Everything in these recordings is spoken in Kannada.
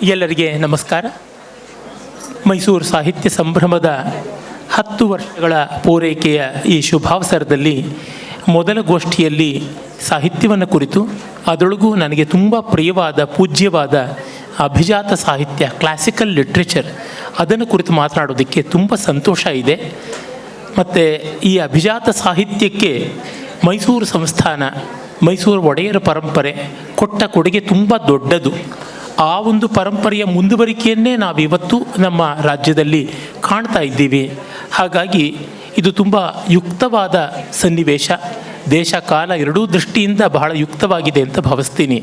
ಎಲ್ಲರಿಗೆ ನಮಸ್ಕಾರ. ಮೈಸೂರು ಸಾಹಿತ್ಯ ಸಂಭ್ರಮದ 10 ವರ್ಷಗಳ ಪೂರೈಕೆಯ ಈ ಶುಭಾವಸರದಲ್ಲಿ ಮೊದಲ ಗೋಷ್ಠಿಯಲ್ಲಿ ಸಾಹಿತ್ಯವನ್ನು ಕುರಿತು, ಅದರೊಳಗೂ ನನಗೆ ತುಂಬ ಪ್ರಿಯವಾದ ಪೂಜ್ಯವಾದ ಅಭಿಜಾತ ಸಾಹಿತ್ಯ, ಕ್ಲಾಸಿಕಲ್ ಲಿಟ್ರೇಚರ್, ಅದನ್ನು ಕುರಿತು ಮಾತನಾಡೋದಕ್ಕೆ ತುಂಬ ಸಂತೋಷ ಇದೆ. ಮತ್ತು ಈ ಅಭಿಜಾತ ಸಾಹಿತ್ಯಕ್ಕೆ ಮೈಸೂರು ಸಂಸ್ಥಾನ, ಮೈಸೂರು ಒಡೆಯರ ಪರಂಪರೆ ಕೊಟ್ಟ ಕೊಡುಗೆ ತುಂಬ ದೊಡ್ಡದು. ಆ ಒಂದು ಪರಂಪರೆಯ ಮುಂದುವರಿಕೆಯನ್ನೇ ನಾವಿವತ್ತು ನಮ್ಮ ರಾಜ್ಯದಲ್ಲಿ ಕಾಣ್ತಾ ಇದ್ದೀವಿ. ಹಾಗಾಗಿ ಇದು ತುಂಬ ಯುಕ್ತವಾದ ಸನ್ನಿವೇಶ, ದೇಶ ಕಾಲ ಎರಡೂ ದೃಷ್ಟಿಯಿಂದ ಬಹಳ ಯುಕ್ತವಾಗಿದೆ ಅಂತ ಭಾವಿಸ್ತೀನಿ.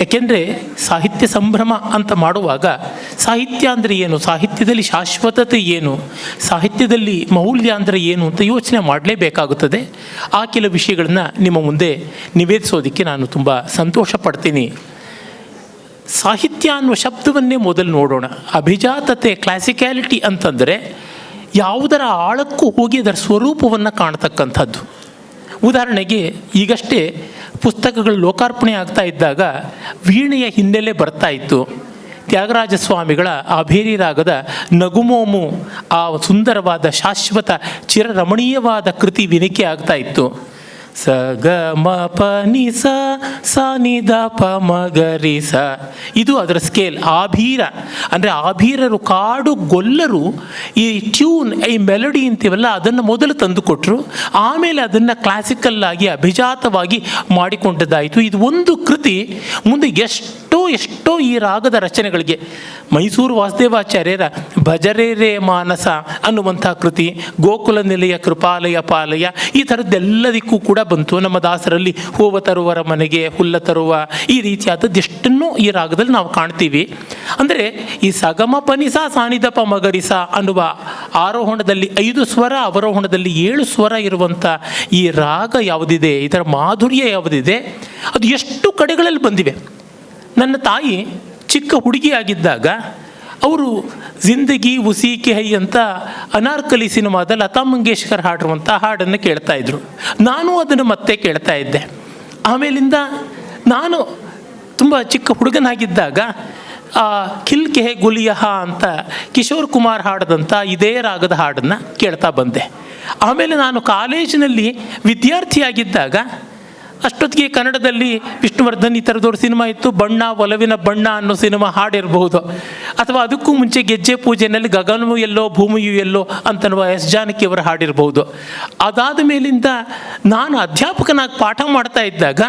ಏಕೆಂದರೆ ಸಾಹಿತ್ಯ ಸಂಭ್ರಮ ಅಂತ ಮಾಡುವಾಗ ಸಾಹಿತ್ಯ ಅಂದರೆ ಏನು, ಸಾಹಿತ್ಯದಲ್ಲಿ ಶಾಶ್ವತತೆ ಏನು, ಸಾಹಿತ್ಯದಲ್ಲಿ ಮೌಲ್ಯ ಅಂದರೆ ಏನು ಅಂತ ಯೋಚನೆ ಮಾಡಲೇಬೇಕಾಗುತ್ತದೆ. ಆ ಕೆಲವು ವಿಷಯಗಳನ್ನು ನಿಮ್ಮ ಮುಂದೆ ನಿವೇದಿಸೋದಕ್ಕೆ ನಾನು ತುಂಬ ಸಂತೋಷ ಪಡ್ತೀನಿ. ಸಾಹಿತ್ಯ ಅನ್ನುವ ಶಬ್ದವನ್ನೇ ಮೊದಲು ನೋಡೋಣ. ಅಭಿಜಾತತೆ, ಕ್ಲಾಸಿಕ್ಯಾಲಿಟಿ ಅಂತಂದರೆ ಯಾವುದರ ಆಳಕ್ಕೂ ಹೋಗಿ ಅದರ ಸ್ವರೂಪವನ್ನು ಕಾಣ್ತಕ್ಕಂಥದ್ದು. ಉದಾಹರಣೆಗೆ, ಈಗಷ್ಟೇ ಪುಸ್ತಕಗಳು ಲೋಕಾರ್ಪಣೆ ಆಗ್ತಾ ಇದ್ದಾಗ ವೀಣೆಯ ಹಿನ್ನೆಲೆ ಬರ್ತಾ ಇತ್ತು. ತ್ಯಾಗರಾಜ ಸ್ವಾಮಿಗಳ ಅಭೇರಿ ರಾಗದ ನಗುಮೋಮು, ಆ ಸುಂದರವಾದ ಶಾಶ್ವತ ಚಿರರಮಣೀಯವಾದ ಕೃತಿ ವಿನಿಕೆ ಆಗ್ತಾ ಇತ್ತು. ಸ ಗ ಮ ಪ ನಿ ಸ ಸ ನಿ ದ ಪ ಮ ಗ ರಿ ಸ, ಇದು ಅದರ ಸ್ಕೇಲ್. ಆಭೀರ ಅಂದರೆ ಆಭೀರರು, ಕಾಡು ಗೊಲ್ಲರು ಈ ಟ್ಯೂನ್, ಈ ಮೆಲಡಿ ಅಂತೀವಲ್ಲ, ಅದನ್ನು ಮೊದಲು ತಂದುಕೊಟ್ರು. ಆಮೇಲೆ ಅದನ್ನು ಕ್ಲಾಸಿಕಲ್ಲಾಗಿ ಅಭಿಜಾತವಾಗಿ ಮಾಡಿಕೊಂಡದ್ದಾಯಿತು. ಇದು ಒಂದು ಕೃತಿ ಮುಂದೆ ಎಷ್ಟೋ ಈ ರಾಗದ ರಚನೆಗಳಿಗೆ, ಮೈಸೂರು ವಾಸುದೇವಾಚಾರ್ಯರ ಭಜರೇ ರೇ ಮಾನಸ ಅನ್ನುವಂಥ ಕೃತಿ, ಗೋಕುಲ ನಿಲಯ ಕೃಪಾಲಯ ಪಾಲಯ, ಈ ಥರದ್ದೆಲ್ಲದಕ್ಕೂ ಕೂಡ ಬಂತು. ನಮ್ಮ ದಾಸರಲ್ಲಿ ಹೂವ ತರುವರ ಮನೆಗೆ ಹುಲ್ಲ ತರುವ, ಈ ರೀತಿಯಾದದ್ದು ಎಷ್ಟನ್ನೂ ಈ ರಾಗದಲ್ಲಿ ನಾವು ಕಾಣ್ತೀವಿ. ಅಂದರೆ ಈ ಸಗಮ ಪನಿಸ ಸಾನಿದಪ ಮಗರಿಸ ಅನ್ನುವ ಆರೋಹಣದಲ್ಲಿ 5 ಸ್ವರ, ಅವರೋಹಣದಲ್ಲಿ 7 ಸ್ವರ ಇರುವಂಥ ಈ ರಾಗ ಯಾವುದಿದೆ, ಇದರ ಮಾಧುರ್ಯ ಯಾವುದಿದೆ, ಅದು ಎಷ್ಟು ಕಡೆಗಳಲ್ಲಿ ಬಂದಿವೆ. ನನ್ನ ತಾಯಿ ಚಿಕ್ಕ ಹುಡುಗಿಯಾಗಿದ್ದಾಗ ಅವರು ಜಿಂದಗಿ ಉಸಿ ಕೆ ಹೈ ಅಂತ ಅನಾರ್ಕಲಿ ಸಿನಿಮಾದ ಲತಾ ಮಂಗೇಶ್ಕರ್ ಹಾಡಿರುವಂಥ ಹಾಡನ್ನು ಕೇಳ್ತಾ ಇದ್ರು. ನಾನು ಅದನ್ನು ಮತ್ತೆ ಕೇಳ್ತಾ ಇದ್ದೆ. ಆಮೇಲಿಂದ ನಾನು ತುಂಬ ಚಿಕ್ಕ ಹುಡುಗನಾಗಿದ್ದಾಗ ಖಿಲ್ ಕೆ ಹೈ ಗುಲಿಯಹ ಅಂತ ಕಿಶೋರ್ ಕುಮಾರ್ ಹಾಡಿದಂಥ ಇದೇ ರಾಗದ ಹಾಡನ್ನು ಕೇಳ್ತಾ ಬಂದೆ. ಆಮೇಲೆ ನಾನು ಕಾಲೇಜಿನಲ್ಲಿ ವಿದ್ಯಾರ್ಥಿಯಾಗಿದ್ದಾಗ ಅಷ್ಟೊತ್ತಿಗೆ ಕನ್ನಡದಲ್ಲಿ ವಿಷ್ಣುವರ್ಧನ್ ಈ ಥರದವ್ರ ಸಿನಿಮಾ ಇತ್ತು, ಬಣ್ಣ ಒಲವಿನ ಬಣ್ಣ ಅನ್ನೋ ಸಿನಿಮಾ ಹಾಡಿರಬಹುದು. ಅಥವಾ ಅದಕ್ಕೂ ಮುಂಚೆ ಗೆಜ್ಜೆ ಪೂಜೆಯಲ್ಲಿ ಗಗನವೂ ಎಲ್ಲೋ ಭೂಮಿಯೂ ಎಲ್ಲೋ ಅಂತನ್ನುವ ಎಸ್ ಜಾನಕಿಯವರು ಹಾಡಿರ್ಬೋದು. ಅದಾದ ಮೇಲಿಂದ ನಾನು ಅಧ್ಯಾಪಕನಾಗಿ ಪಾಠ ಮಾಡ್ತಾ ಇದ್ದಾಗ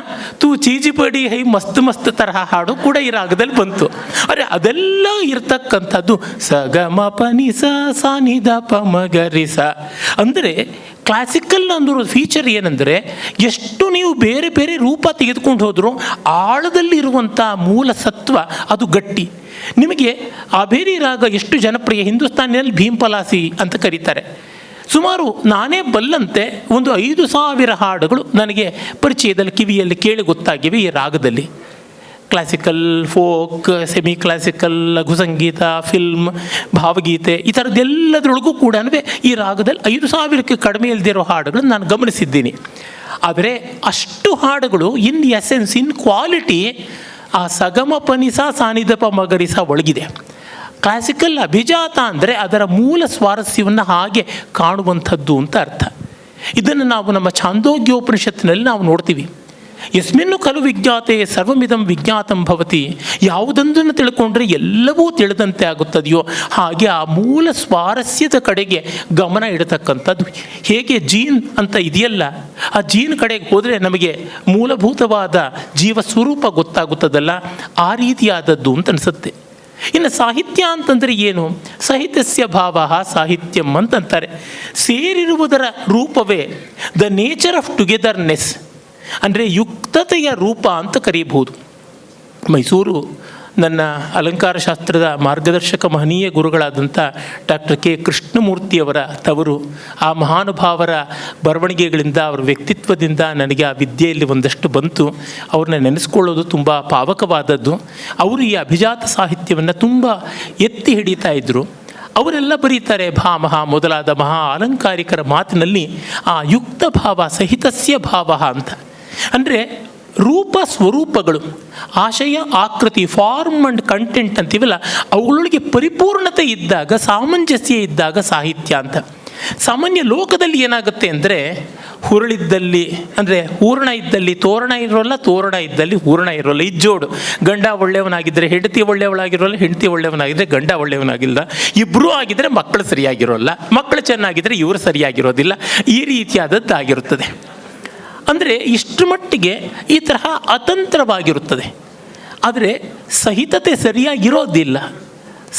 ತೂ ಚೀಜಿಪಡಿ ಹೈ ಮಸ್ತ್ ಮಸ್ತ್ ತರಹ ಹಾಡು ಕೂಡ ಈ ರಾಗದಲ್ಲಿ ಬಂತು. ಅರೆ, ಅದೆಲ್ಲ ಇರ್ತಕ್ಕಂಥದ್ದು ಸ ಗ ಮ ಪ ನಿ ಸ ಸ ನಿ ದ ಪ ಮ ಗ ರಿ ಸ. ಅಂದರೆ ಕ್ಲಾಸಿಕಲ್ ಅನ್ನೋ ಫೀಚರ್ ಏನಂದರೆ, ಎಷ್ಟು ನೀವು ಬೇರೆ ಬೇರೆ ರೂಪ ತೆಗೆದುಕೊಂಡು ಹೋದರೂ ಆಳದಲ್ಲಿರುವಂಥ ಮೂಲ ಸತ್ವ ಅದು ಗಟ್ಟಿ. ನಿಮಗೆ ಅಭೇರಿ ರಾಗ ಎಷ್ಟು ಜನಪ್ರಿಯ, ಹಿಂದೂಸ್ತಾನಿಯಲ್ಲಿ ಭೀಂಪಲಾಸಿ ಅಂತ ಕರೀತಾರೆ. ಸುಮಾರು ನಾನೇ ಬಲ್ಲಂತೆ ಒಂದು 5,000 ಹಾಡುಗಳು ನನಗೆ ಪರಿಚಯದಲ್ಲಿ ಕಿವಿಯಲ್ಲಿ ಕೇಳಿ ಗೊತ್ತಾಗಿವೆ ಈ ರಾಗದಲ್ಲಿ. ಕ್ಲಾಸಿಕಲ್, ಫೋಕ್, ಸೆಮಿ ಕ್ಲಾಸಿಕಲ್, ಲಘು ಸಂಗೀತ, ಫಿಲ್ಮ್, ಭಾವಗೀತೆ, ಈ ಥರದ್ದೆಲ್ಲದರೊಳಗೂ ಕೂಡ ಈ ರಾಗದಲ್ಲಿ 5,000ಕ್ಕೆ ಕಡಿಮೆ ಇಲ್ಲದಿರೋ ಹಾಡುಗಳನ್ನು ನಾನು ಗಮನಿಸಿದ್ದೀನಿ. ಆದರೆ ಅಷ್ಟು ಹಾಡುಗಳು ಇನ್ ಎಸೆನ್ಸ್, ಇನ್ ಕ್ವಾಲಿಟಿ ಆ ಸಗಮ ಪನಿಸ ಸಾನಿದಪ ಮಗರಿಸ ಒಳಗಿದೆ. ಕ್ಲಾಸಿಕಲ್ ಅಭಿಜಾತ ಅಂದರೆ ಅದರ ಮೂಲ ಸ್ವಾರಸ್ಯವನ್ನು ಹಾಗೆ ಕಾಣುವಂಥದ್ದು ಅಂತ ಅರ್ಥ. ಇದನ್ನು ನಾವು ನಮ್ಮ ಛಾಂದೋಗ್ಯೋಪನಿಷತ್ತಿನಲ್ಲಿ ನಾವು ನೋಡ್ತೀವಿ. ಯಸ್ಮಿನ್ನು ಖಲು ವಿಜ್ಞಾತೆ ಸರ್ವಮಿದಂ ವಿಜ್ಞಾತಂ ಭವತಿ, ಯಾವುದೊಂದನ್ನು ತಿಳ್ಕೊಂಡ್ರೆ ಎಲ್ಲವೂ ತಿಳಿದಂತೆ ಆಗುತ್ತದೆಯೋ ಹಾಗೆ ಆ ಮೂಲ ಸ್ವಾರಸ್ಯದ ಕಡೆಗೆ ಗಮನ ಇಡತಕ್ಕಂಥದ್ದು. ಹೇಗೆ ಜೀನ್ ಅಂತ ಇದೆಯಲ್ಲ, ಆ ಜೀನ್ ಕಡೆಗೆ ಹೋದರೆ ನಮಗೆ ಮೂಲಭೂತವಾದ ಜೀವ ಸ್ವರೂಪ ಗೊತ್ತಾಗುತ್ತದಲ್ಲ, ಆ ರೀತಿಯಾದದ್ದು ಅಂತ ಅನಿಸುತ್ತೆ. ಇನ್ನು ಸಾಹಿತ್ಯ ಅಂತಂದರೆ ಏನು? ಸಾಹಿತ್ಯಸ್ಯ ಭಾವ ಸಾಹಿತ್ಯಂ ಅಂತಂತಾರೆ. ಸೇರಿರುವುದರ ರೂಪವೇ ದ ನೇಚರ್ ಆಫ್ ಟುಗೆದರ್ನೆಸ್, ಅಂದರೆ ಯುಕ್ತತೆಯ ರೂಪ ಅಂತ ಕರೀಬಹುದು. ಮೈಸೂರು ನನ್ನ ಅಲಂಕಾರ ಶಾಸ್ತ್ರದ ಮಾರ್ಗದರ್ಶಕ ಮಹನೀಯ ಗುರುಗಳಾದಂಥ ಡಾಕ್ಟರ್ ಕೆ ಕೃಷ್ಣಮೂರ್ತಿಯವರ ತವರು. ಆ ಮಹಾನುಭಾವರ ಬರವಣಿಗೆಗಳಿಂದ, ಅವರ ವ್ಯಕ್ತಿತ್ವದಿಂದ ನನಗೆ ಆ ವಿದ್ಯೆಯಲ್ಲಿ ಒಂದಷ್ಟು ಬಂತು. ಅವ್ರನ್ನ ನೆನೆಸ್ಕೊಳ್ಳೋದು ತುಂಬ ಪಾವಕವಾದದ್ದು. ಅವರು ಈ ಅಭಿಜಾತ ಸಾಹಿತ್ಯವನ್ನು ತುಂಬ ಎತ್ತಿ ಹಿಡಿತಾ ಇದ್ದರು. ಅವರೆಲ್ಲ ಬರೀತಾರೆ ಭಾಮಹ ಮೊದಲಾದ ಮಹಾ ಅಲಂಕಾರಿಕರ ಮಾತಿನಲ್ಲಿ ಆ ಯುಕ್ತ ಭಾವ, ಸಹಿತಸ್ಯ ಭಾವ ಅಂತ. ಅಂದರೆ ರೂಪ ಸ್ವರೂಪಗಳು, ಆಶಯ ಆಕೃತಿ, ಫಾರ್ಮ್ ಆ್ಯಂಡ್ ಕಂಟೆಂಟ್ ಅಂತೀವಲ್ಲ, ಅವುಗಳೊಳಗೆ ಪರಿಪೂರ್ಣತೆ ಇದ್ದಾಗ, ಸಾಮಂಜಸ್ಯ ಇದ್ದಾಗ ಸಾಹಿತ್ಯ ಅಂತ. ಸಾಮಾನ್ಯ ಲೋಕದಲ್ಲಿ ಏನಾಗುತ್ತೆ ಅಂದರೆ, ಹುರುಳಿದ್ದಲ್ಲಿ ಅಂದರೆ ಹೂರಣ ಇದ್ದಲ್ಲಿ ತೋರಣ ಇರೋಲ್ಲ, ತೋರಣ ಇದ್ದಲ್ಲಿ ಹೂರಣ ಇರೋಲ್ಲ. ಇಜ್ಜೋಡು, ಗಂಡ ಒಳ್ಳೆಯವನಾಗಿದ್ದರೆ ಹೆಂಡತಿ ಒಳ್ಳೆಯವಳಾಗಿರೋಲ್ಲ, ಹೆಂಡತಿ ಒಳ್ಳೆಯವನಾಗಿದ್ದರೆ ಗಂಡ ಒಳ್ಳೆಯವನಾಗಿಲ್ಲ, ಇಬ್ಬರೂ ಆಗಿದ್ದರೆ ಮಕ್ಕಳು ಸರಿಯಾಗಿರೋಲ್ಲ, ಮಕ್ಕಳು ಚೆನ್ನಾಗಿದ್ದರೆ ಇವರು ಸರಿಯಾಗಿರೋದಿಲ್ಲ. ಈ ರೀತಿಯಾದದ್ದಾಗಿರುತ್ತದೆ. ಅಂದರೆ ಇಷ್ಟರ ಮಟ್ಟಿಗೆ ಈ ತರಹ ಅತಂತ್ರವಾಗಿರುತ್ತದೆ. ಆದರೆ ಸಹಿತತೆ ಸರಿಯಾಗಿರೋದಿಲ್ಲ.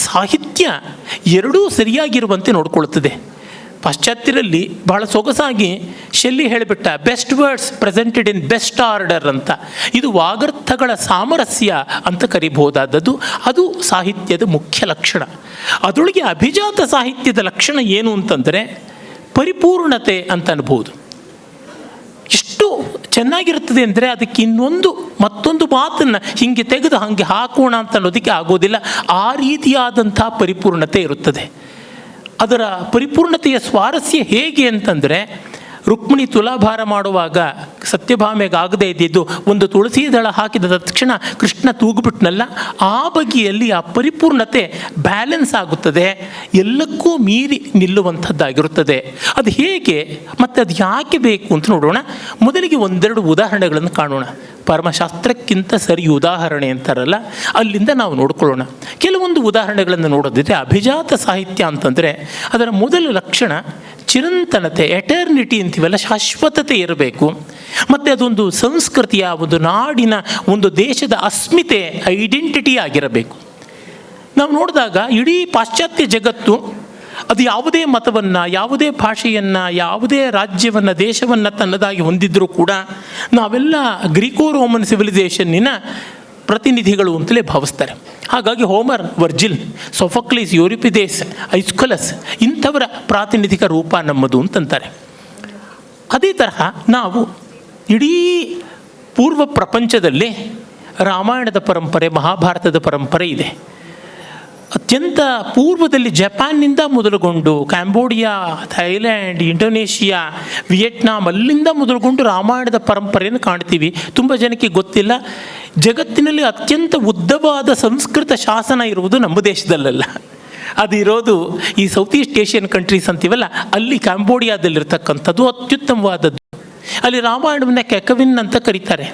ಸಾಹಿತ್ಯ ಎರಡೂ ಸರಿಯಾಗಿರುವಂತೆ ನೋಡಿಕೊಳ್ಳುತ್ತದೆ. ಪಾಶ್ಚಾತ್ಯರಲ್ಲಿ ಬಹಳ ಸೊಗಸಾಗಿ ಶೆಲ್ಲಿ ಹೇಳಿಬಿಟ್ಟ, ಬೆಸ್ಟ್ ವರ್ಡ್ಸ್ ಪ್ರೆಸೆಂಟೆಡ್ ಇನ್ ಬೆಸ್ಟ್ ಆರ್ಡರ್ ಅಂತ. ಇದು ವಾಗರ್ಥಗಳ ಸಾಮರಸ್ಯ ಅಂತ ಕರಿಬಹುದಾದದ್ದು. ಅದು ಸಾಹಿತ್ಯದ ಮುಖ್ಯ ಲಕ್ಷಣ. ಅದರೊಳಗೆ ಅಭಿಜಾತ ಸಾಹಿತ್ಯದ ಲಕ್ಷಣ ಏನು ಅಂತಂದರೆ ಪರಿಪೂರ್ಣತೆ ಅಂತ ಅನ್ಬೋದು. ಎಷ್ಟು ಚೆನ್ನಾಗಿರ್ತದೆ ಅಂದರೆ ಅದಕ್ಕೆ ಮತ್ತೊಂದು ಮಾತನ್ನು ಹೀಗೆ ತೆಗೆದು ಹಾಗೆ ಹಾಕೋಣ ಅಂತ ಅನ್ನೋದಕ್ಕೆ ಆಗೋದಿಲ್ಲ. ಆ ರೀತಿಯಾದಂಥ ಪರಿಪೂರ್ಣತೆ ಇರುತ್ತದೆ. ಅದರ ಪರಿಪೂರ್ಣತೆಯ ಸ್ವಾರಸ್ಯ ಹೇಗೆ ಅಂತಂದರೆ, ರುಕ್ಮಿಣಿ ತುಲಾಭಾರ ಮಾಡುವಾಗ ಸತ್ಯಭಾಮೆಗಾಗದೇ ಇದ್ದಿದ್ದು ಒಂದು ತುಳಸಿ ದಳ ಹಾಕಿದ ತಕ್ಷಣ ಕೃಷ್ಣ ತೂಗುಬಿಟ್ನಲ್ಲ, ಆ ಬಗೆಯಲ್ಲಿ ಆ ಪರಿಪೂರ್ಣತೆ ಬ್ಯಾಲೆನ್ಸ್ ಆಗುತ್ತದೆ, ಎಲ್ಲಕ್ಕೂ ಮೀರಿ ನಿಲ್ಲುವಂಥದ್ದಾಗಿರುತ್ತದೆ. ಅದು ಹೇಗೆ ಮತ್ತು ಅದು ಯಾಕೆ ಬೇಕು ಅಂತ ನೋಡೋಣ. ಮೊದಲಿಗೆ ಒಂದೆರಡು ಉದಾಹರಣೆಗಳನ್ನು ಕಾಣೋಣ. ಪರಮಶಾಸ್ತ್ರಕ್ಕಿಂತ ಸರಿ ಉದಾಹರಣೆ ಅಂತಾರಲ್ಲ, ಅಲ್ಲಿಂದ ನಾವು ನೋಡ್ಕೊಳ್ಳೋಣ. ಕೆಲವೊಂದು ಉದಾಹರಣೆಗಳನ್ನು ನೋಡೋದಿದ್ರೆ, ಅಭಿಜಾತ ಸಾಹಿತ್ಯ ಅಂತಂದರೆ ಅದರ ಮೊದಲ ಲಕ್ಷಣ ಚಿರಂತನತೆ, ಎಟರ್ನಿಟಿ ಅಂತೀವಲ್ಲ, ಶಾಶ್ವತತೆ ಇರಬೇಕು. ಮತ್ತು ಅದೊಂದು ಸಂಸ್ಕೃತಿಯ, ಒಂದು ನಾಡಿನ, ಒಂದು ದೇಶದ ಅಸ್ಮಿತೆ, ಐಡೆಂಟಿಟಿ ಆಗಿರಬೇಕು. ನಾವು ನೋಡಿದಾಗ ಇಡೀ ಪಾಶ್ಚಾತ್ಯ ಜಗತ್ತು ಅದು ಯಾವುದೇ ಮತವನ್ನು, ಯಾವುದೇ ಭಾಷೆಯನ್ನು, ಯಾವುದೇ ರಾಜ್ಯವನ್ನು, ದೇಶವನ್ನು ತನ್ನದಾಗಿ ಹೊಂದಿದ್ದರೂ ಕೂಡ ನಾವೆಲ್ಲ ಗ್ರೀಕೋ ರೋಮನ್ ಸಿವಿಲೈಸೇಷನ್ನಿನ ಪ್ರತಿನಿಧಿಗಳು ಅಂತಲೇ ಭಾವಿಸ್ತಾರೆ. ಹಾಗಾಗಿ ಹೋಮರ್, ವರ್ಜಿಲ್, ಸೊಫಕ್ಲೀಸ್, ಯೂರಿಪಿದೇಸ್, ಐಸ್ಕೊಲಸ್ ಇಂಥವರ ಪ್ರಾತಿನಿಧಿಕ ರೂಪ ನಮ್ಮದು ಅಂತಂತಾರೆ. ಅದೇ ತರಹ ನಾವು ಇಡೀ ಪೂರ್ವ ಪ್ರಪಂಚದಲ್ಲಿ ರಾಮಾಯಣದ ಪರಂಪರೆ, ಮಹಾಭಾರತದ ಪರಂಪರೆ ಇದೆ. ಅತ್ಯಂತ ಪೂರ್ವದಲ್ಲಿ ಜಪಾನ್ನಿಂದ ಮೊದಲುಗೊಂಡು ಕ್ಯಾಂಬೋಡಿಯಾ, ಥೈಲ್ಯಾಂಡ್, ಇಂಡೋನೇಷಿಯಾ, ವಿಯೆಟ್ನಾಂ, ಅಲ್ಲಿಂದ ಮೊದಲುಗೊಂಡು ರಾಮಾಯಣದ ಪರಂಪರೆಯನ್ನು ಕಾಣ್ತೀವಿ. ತುಂಬ ಜನಕ್ಕೆ ಗೊತ್ತಿಲ್ಲ, ಜಗತ್ತಿನಲ್ಲಿ ಅತ್ಯಂತ ಉದ್ದವಾದ ಸಂಸ್ಕೃತ ಶಾಸನ ಇರುವುದು ನಮ್ಮ ದೇಶದಲ್ಲ. ಅದು ಇರೋದು ಈ ಸೌತ್ ಈಸ್ಟ್ ಏಷ್ಯನ್ ಕಂಟ್ರೀಸ್ ಅಂತೀವಲ್ಲ, ಅಲ್ಲಿ ಕ್ಯಾಂಬೋಡಿಯಾದಲ್ಲಿರ್ತಕ್ಕಂಥದ್ದು ಅತ್ಯುತ್ತಮವಾದದ್ದು. ಅಲ್ಲಿ ರಾಮಾಯಣವನ್ನು ಕೆಕವಿನ್ ಅಂತ ಕರೀತಾರೆ.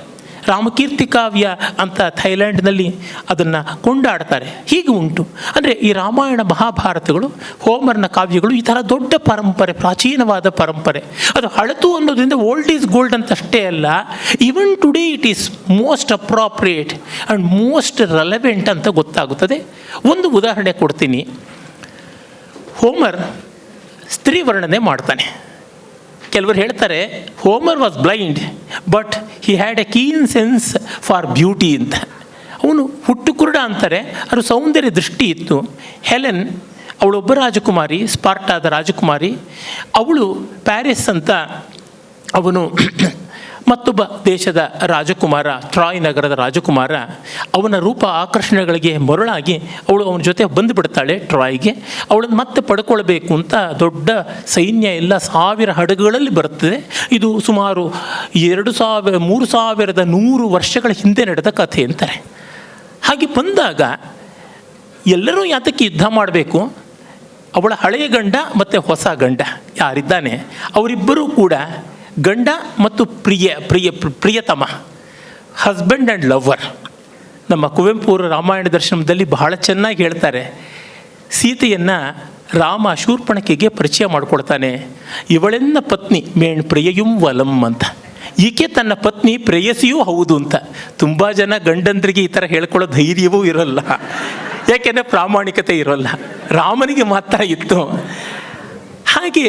ರಾಮಕೀರ್ತಿ ಕಾವ್ಯ ಅಂತ ಥೈಲ್ಯಾಂಡ್ನಲ್ಲಿ ಅದನ್ನು ಕೊಂಡಾಡ್ತಾರೆ. ಹೀಗೆ ಉಂಟು. ಅಂದರೆ ಈ ರಾಮಾಯಣ ಮಹಾಭಾರತಗಳು, ಹೋಮರ್ನ ಕಾವ್ಯಗಳು ಈ ಥರ ದೊಡ್ಡ ಪರಂಪರೆ, ಪ್ರಾಚೀನವಾದ ಪರಂಪರೆ. ಅದು ಹಳತು ಅನ್ನೋದ್ರಿಂದ ಓಲ್ಡ್ ಈಸ್ ಗೋಲ್ಡ್ ಅಂತ ಅಷ್ಟೇ ಅಲ್ಲ, even today it is most appropriate and most relevant ಅಂತ ಗೊತ್ತಾಗುತ್ತದೆ. ಒಂದು ಉದಾಹರಣೆ ಕೊಡ್ತೀನಿ. ಹೋಮರ್ ಸ್ತ್ರೀ ವರ್ಣನೆ ಮಾಡ್ತಾನೆ. ಕೆಲವರು ಹೇಳ್ತಾರೆ Homer was blind but he had A keen sense for beauty ಅಂತ. ಅವನು ಹುಟ್ಟು ಕುರುಡ ಅಂತಾರೆ, ಅದು ಸೌಂದರ್ಯ ದೃಷ್ಟಿ ಇತ್ತು. ಹೆಲೆನ್ ಅವಳೊಬ್ಬ ರಾಜಕುಮಾರಿ, ಸ್ಪಾರ್ಟಾದ ರಾಜಕುಮಾರಿ. ಅವಳು ಪ್ಯಾರಿಸ್ ಅಂತ, ಅವನು ಮತ್ತೊಬ್ಬ ದೇಶದ ರಾಜಕುಮಾರ, ಟ್ರಾಯ್ ನಗರದ ರಾಜಕುಮಾರ. ಅವನ ರೂಪ ಆಕರ್ಷಣೆಗಳಿಗೆ ಮರುಳಾಗಿ ಅವಳು ಅವನ ಜೊತೆ ಬಂದುಬಿಡ್ತಾಳೆ ಟ್ರಾಯ್ಗೆ. ಅವಳನ್ನು ಮತ್ತೆ ಪಡ್ಕೊಳ್ಬೇಕು ಅಂತ ದೊಡ್ಡ ಸೈನ್ಯ ಎಲ್ಲ 1000 ಹಡಗುಗಳಲ್ಲಿ ಬರ್ತದೆ. ಇದು ಸುಮಾರು 3100 ವರ್ಷಗಳ ಹಿಂದೆ ನಡೆದ ಕಥೆ ಅಂತಾರೆ. ಹಾಗೆ ಬಂದಾಗ ಎಲ್ಲರೂ ಯಾತಕ್ಕೆ ಯುದ್ಧ ಮಾಡಬೇಕು? ಅವಳ ಹಳೆಯ ಗಂಡ ಮತ್ತು ಹೊಸ ಗಂಡ ಯಾರಿದ್ದಾನೆ, ಅವರಿಬ್ಬರೂ ಕೂಡ ಗಂಡ ಮತ್ತು ಪ್ರಿಯತಮ, ಹಸ್ಬೆಂಡ್ ಆ್ಯಂಡ್ ಲವ್ವರ್. ನಮ್ಮ ಕುವೆಂಪು ರಾಮಾಯಣ ದರ್ಶನದಲ್ಲಿ ಬಹಳ ಚೆನ್ನಾಗಿ ಹೇಳ್ತಾರೆ. ಸೀತೆಯನ್ನು ರಾಮ ಶೂರ್ಪಣಖಿಗೆ ಪರಿಚಯ ಮಾಡಿಕೊಡ್ತಾನೆ. ಇವಳೆನ್ನ ಪತ್ನಿ ಮೇಣ್ ಪ್ರಿಯಯುಂ ವಲಂ ಅಂತ. ಈಕೆ ತನ್ನ ಪತ್ನಿ ಪ್ರೇಯಸಿಯೂ ಹೌದು ಅಂತ. ತುಂಬ ಜನ ಗಂಡಂದ್ರಿಗೆ ಈ ಥರ ಹೇಳ್ಕೊಳ್ಳೋ ಧೈರ್ಯವೂ ಇರೋಲ್ಲ, ಯಾಕೆಂದರೆ ಪ್ರಾಮಾಣಿಕತೆ ಇರೋಲ್ಲ. ರಾಮನಿಗೆ ಮಾತ್ರ ಇತ್ತು. ಹಾಗೆ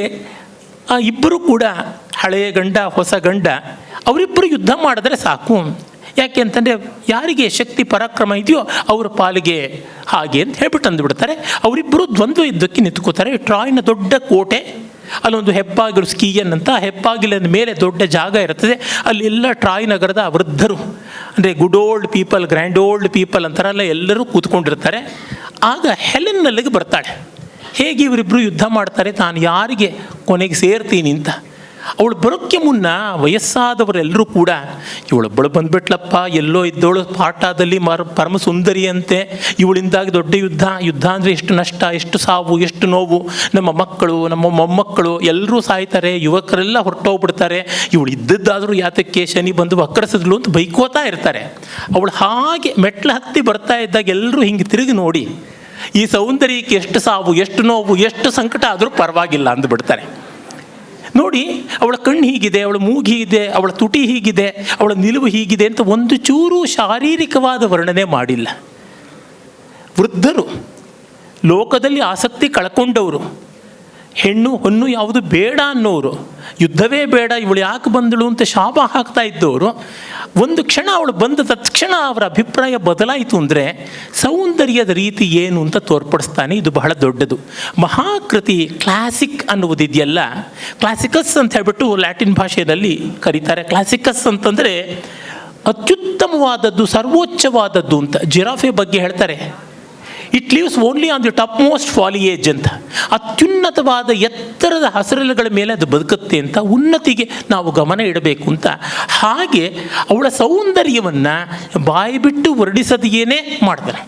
ಆ ಇಬ್ಬರು ಕೂಡ ಹಳೆಯ ಗಂಡ ಹೊಸ ಗಂಡ, ಅವರಿಬ್ಬರು ಯುದ್ಧ ಮಾಡಿದ್ರೆ ಸಾಕು. ಯಾಕೆ ಅಂತಂದರೆ ಯಾರಿಗೆ ಶಕ್ತಿ ಪರಾಕ್ರಮ ಇದೆಯೋ ಅವರ ಪಾಲಿಗೆ ಹಾಗೆ ಅಂತ ಹೇಳ್ಬಿಟ್ಟು ಅಂದುಬಿಡ್ತಾರೆ. ಅವರಿಬ್ಬರು ದ್ವಂದ್ವ ಯುದ್ಧಕ್ಕೆ ನಿಂತ್ಕೋತಾರೆ. ಟ್ರಾಯ್ನ ದೊಡ್ಡ ಕೋಟೆ, ಅಲ್ಲೊಂದು ಹೆಬ್ಬಾಗಿಲು, ಸ್ಕೀಯನ್ ಅಂತ, ಹೆಬ್ಬಾಗಿಲಿನ ಮೇಲೆ ದೊಡ್ಡ ಜಾಗ ಇರ್ತದೆ. ಅಲ್ಲೆಲ್ಲ ಟ್ರಾಯ್ ನಗರದ ವೃದ್ಧರು, ಅಂದರೆ good old people, grand old people ಅಂತಾರಲ್ಲ, ಎಲ್ಲರೂ ಕೂತ್ಕೊಂಡಿರ್ತಾರೆ. ಆಗ ಹೆಲೆನ್ನಲ್ಲಿಗೆ ಬರ್ತಾಳೆ. ಹೇಗೆ ಇವರಿಬ್ಬರು ಯುದ್ಧ ಮಾಡ್ತಾರೆ, ತಾನು ಯಾರಿಗೆ ಕೊನೆಗೆ ಸೇರ್ತೀನಿ ಅಂತ. ಅವಳು ಬರೋಕ್ಕೆ ಮುನ್ನ ವಯಸ್ಸಾದವರೆಲ್ಲರೂ ಕೂಡ ಇವಳೊಬ್ಬಳು ಬಂದ್ಬಿಟ್ಲಪ್ಪ, ಎಲ್ಲೋ ಇದ್ದವಳು ಪಾಠದಲ್ಲಿ ಪರಮ ಸುಂದರಿ ಅಂತೆ, ಇವಳಿಂದಾಗಿ ದೊಡ್ಡ ಯುದ್ಧ ಅಂದರೆ ಎಷ್ಟು ನಷ್ಟ, ಎಷ್ಟು ಸಾವು, ಎಷ್ಟು ನೋವು, ನಮ್ಮ ಮಕ್ಕಳು, ನಮ್ಮ ಮೊಮ್ಮಕ್ಕಳು ಎಲ್ಲರೂ ಸಾಯ್ತಾರೆ, ಯುವಕರೆಲ್ಲ ಹೊರಟೋಗ್ಬಿಡ್ತಾರೆ, ಇವಳು ಇದ್ದದ್ದಾದರೂ ಯಾತಕ್ಕೆ ಶನಿ ಬಂದು ವಕ್ರಸಿದ್ಲು ಅಂತ ಬೈಕೋತಾ ಇರ್ತಾರೆ. ಅವಳು ಹಾಗೆ ಮೆಟ್ಲು ಹತ್ತಿ ಬರ್ತಾ ಇದ್ದಾಗ ಎಲ್ಲರೂ ಹಿಂಗೆ ತಿರುಗಿ ನೋಡಿ ಈ ಸೌಂದರ್ಯಕ್ಕೆ ಎಷ್ಟು ಸಾವು, ಎಷ್ಟು ನೋವು, ಎಷ್ಟು ಸಂಕಟ ಆದರೂ ಪರವಾಗಿಲ್ಲ ಅಂದುಬಿಡ್ತಾರೆ. ನೋಡಿ, ಅವಳ ಕಣ್ಣು ಹೀಗಿದೆ, ಅವಳ ಮೂಗು ಹೀಗಿದೆ, ಅವಳ ತುಟಿ ಹೀಗಿದೆ, ಅವಳ ನಿಲುವು ಹೀಗಿದೆ ಅಂತ ಒಂದು ಚೂರು ಶಾರೀರಿಕವಾದ ವರ್ಣನೆ ಮಾಡಿಲ್ಲ. ವೃದ್ಧರು, ಲೋಕದಲ್ಲಿ ಆಸಕ್ತಿ ಕಳ್ಕೊಂಡವರು, ಹೆಣ್ಣು ಹೊನ್ನು ಯಾವುದು ಬೇಡ ಅನ್ನೋರು, ಯುದ್ಧವೇ ಬೇಡ, ಇವಳು ಯಾಕೆ ಬಂದಳು ಅಂತ ಶಾಪ ಹಾಕ್ತಾ ಇದ್ದವರು, ಒಂದು ಕ್ಷಣ ಅವಳು ಬಂದ ತಕ್ಷಣ ಅವರ ಅಭಿಪ್ರಾಯ ಬದಲಾಯಿತು ಅಂದರೆ ಸೌಂದರ್ಯದ ರೀತಿ ಏನು ಅಂತ ತೋರ್ಪಡಿಸ್ತಾನೆ. ಇದು ಬಹಳ ದೊಡ್ಡದು. ಮಹಾಕೃತಿ ಕ್ಲಾಸಿಕ್ ಅನ್ನುವುದಿದೆಯಲ್ಲ, ಕ್ಲಾಸಿಕಸ್ ಅಂತ ಹೇಳ್ಬಿಟ್ಟು ಲ್ಯಾಟಿನ್ ಭಾಷೆಯಲ್ಲಿ ಕರೀತಾರೆ. ಕ್ಲಾಸಿಕಸ್ ಅಂತಂದರೆ ಅತ್ಯುತ್ತಮವಾದದ್ದು, ಸರ್ವೋಚ್ಚವಾದದ್ದು ಅಂತ. ಜಿರಾಫೆ ಬಗ್ಗೆ ಹೇಳ್ತಾರೆ, it leaves only on the top most foliage ಅಂತ. ಅತ್ಯುನ್ನತವಾದ ಎತ್ತರದ ಹಸಿರೆಲೆಗಳ ಮೇಲೆ ಅದು ಬದುಕುತ್ತೆ ಅಂತ. ಉನ್ನತಿಗೆ ನಾವು ಗಮನ ಇಡಬೇಕು ಅಂತ. ಹಾಗೆ ಅವಳ ಸೌಂದರ್ಯವನ್ನು ಬಾಯಿ ಬಿಟ್ಟು ವರ್ಣಿಸದೆಯೇ ಮಾಡ್ತಾರೆ.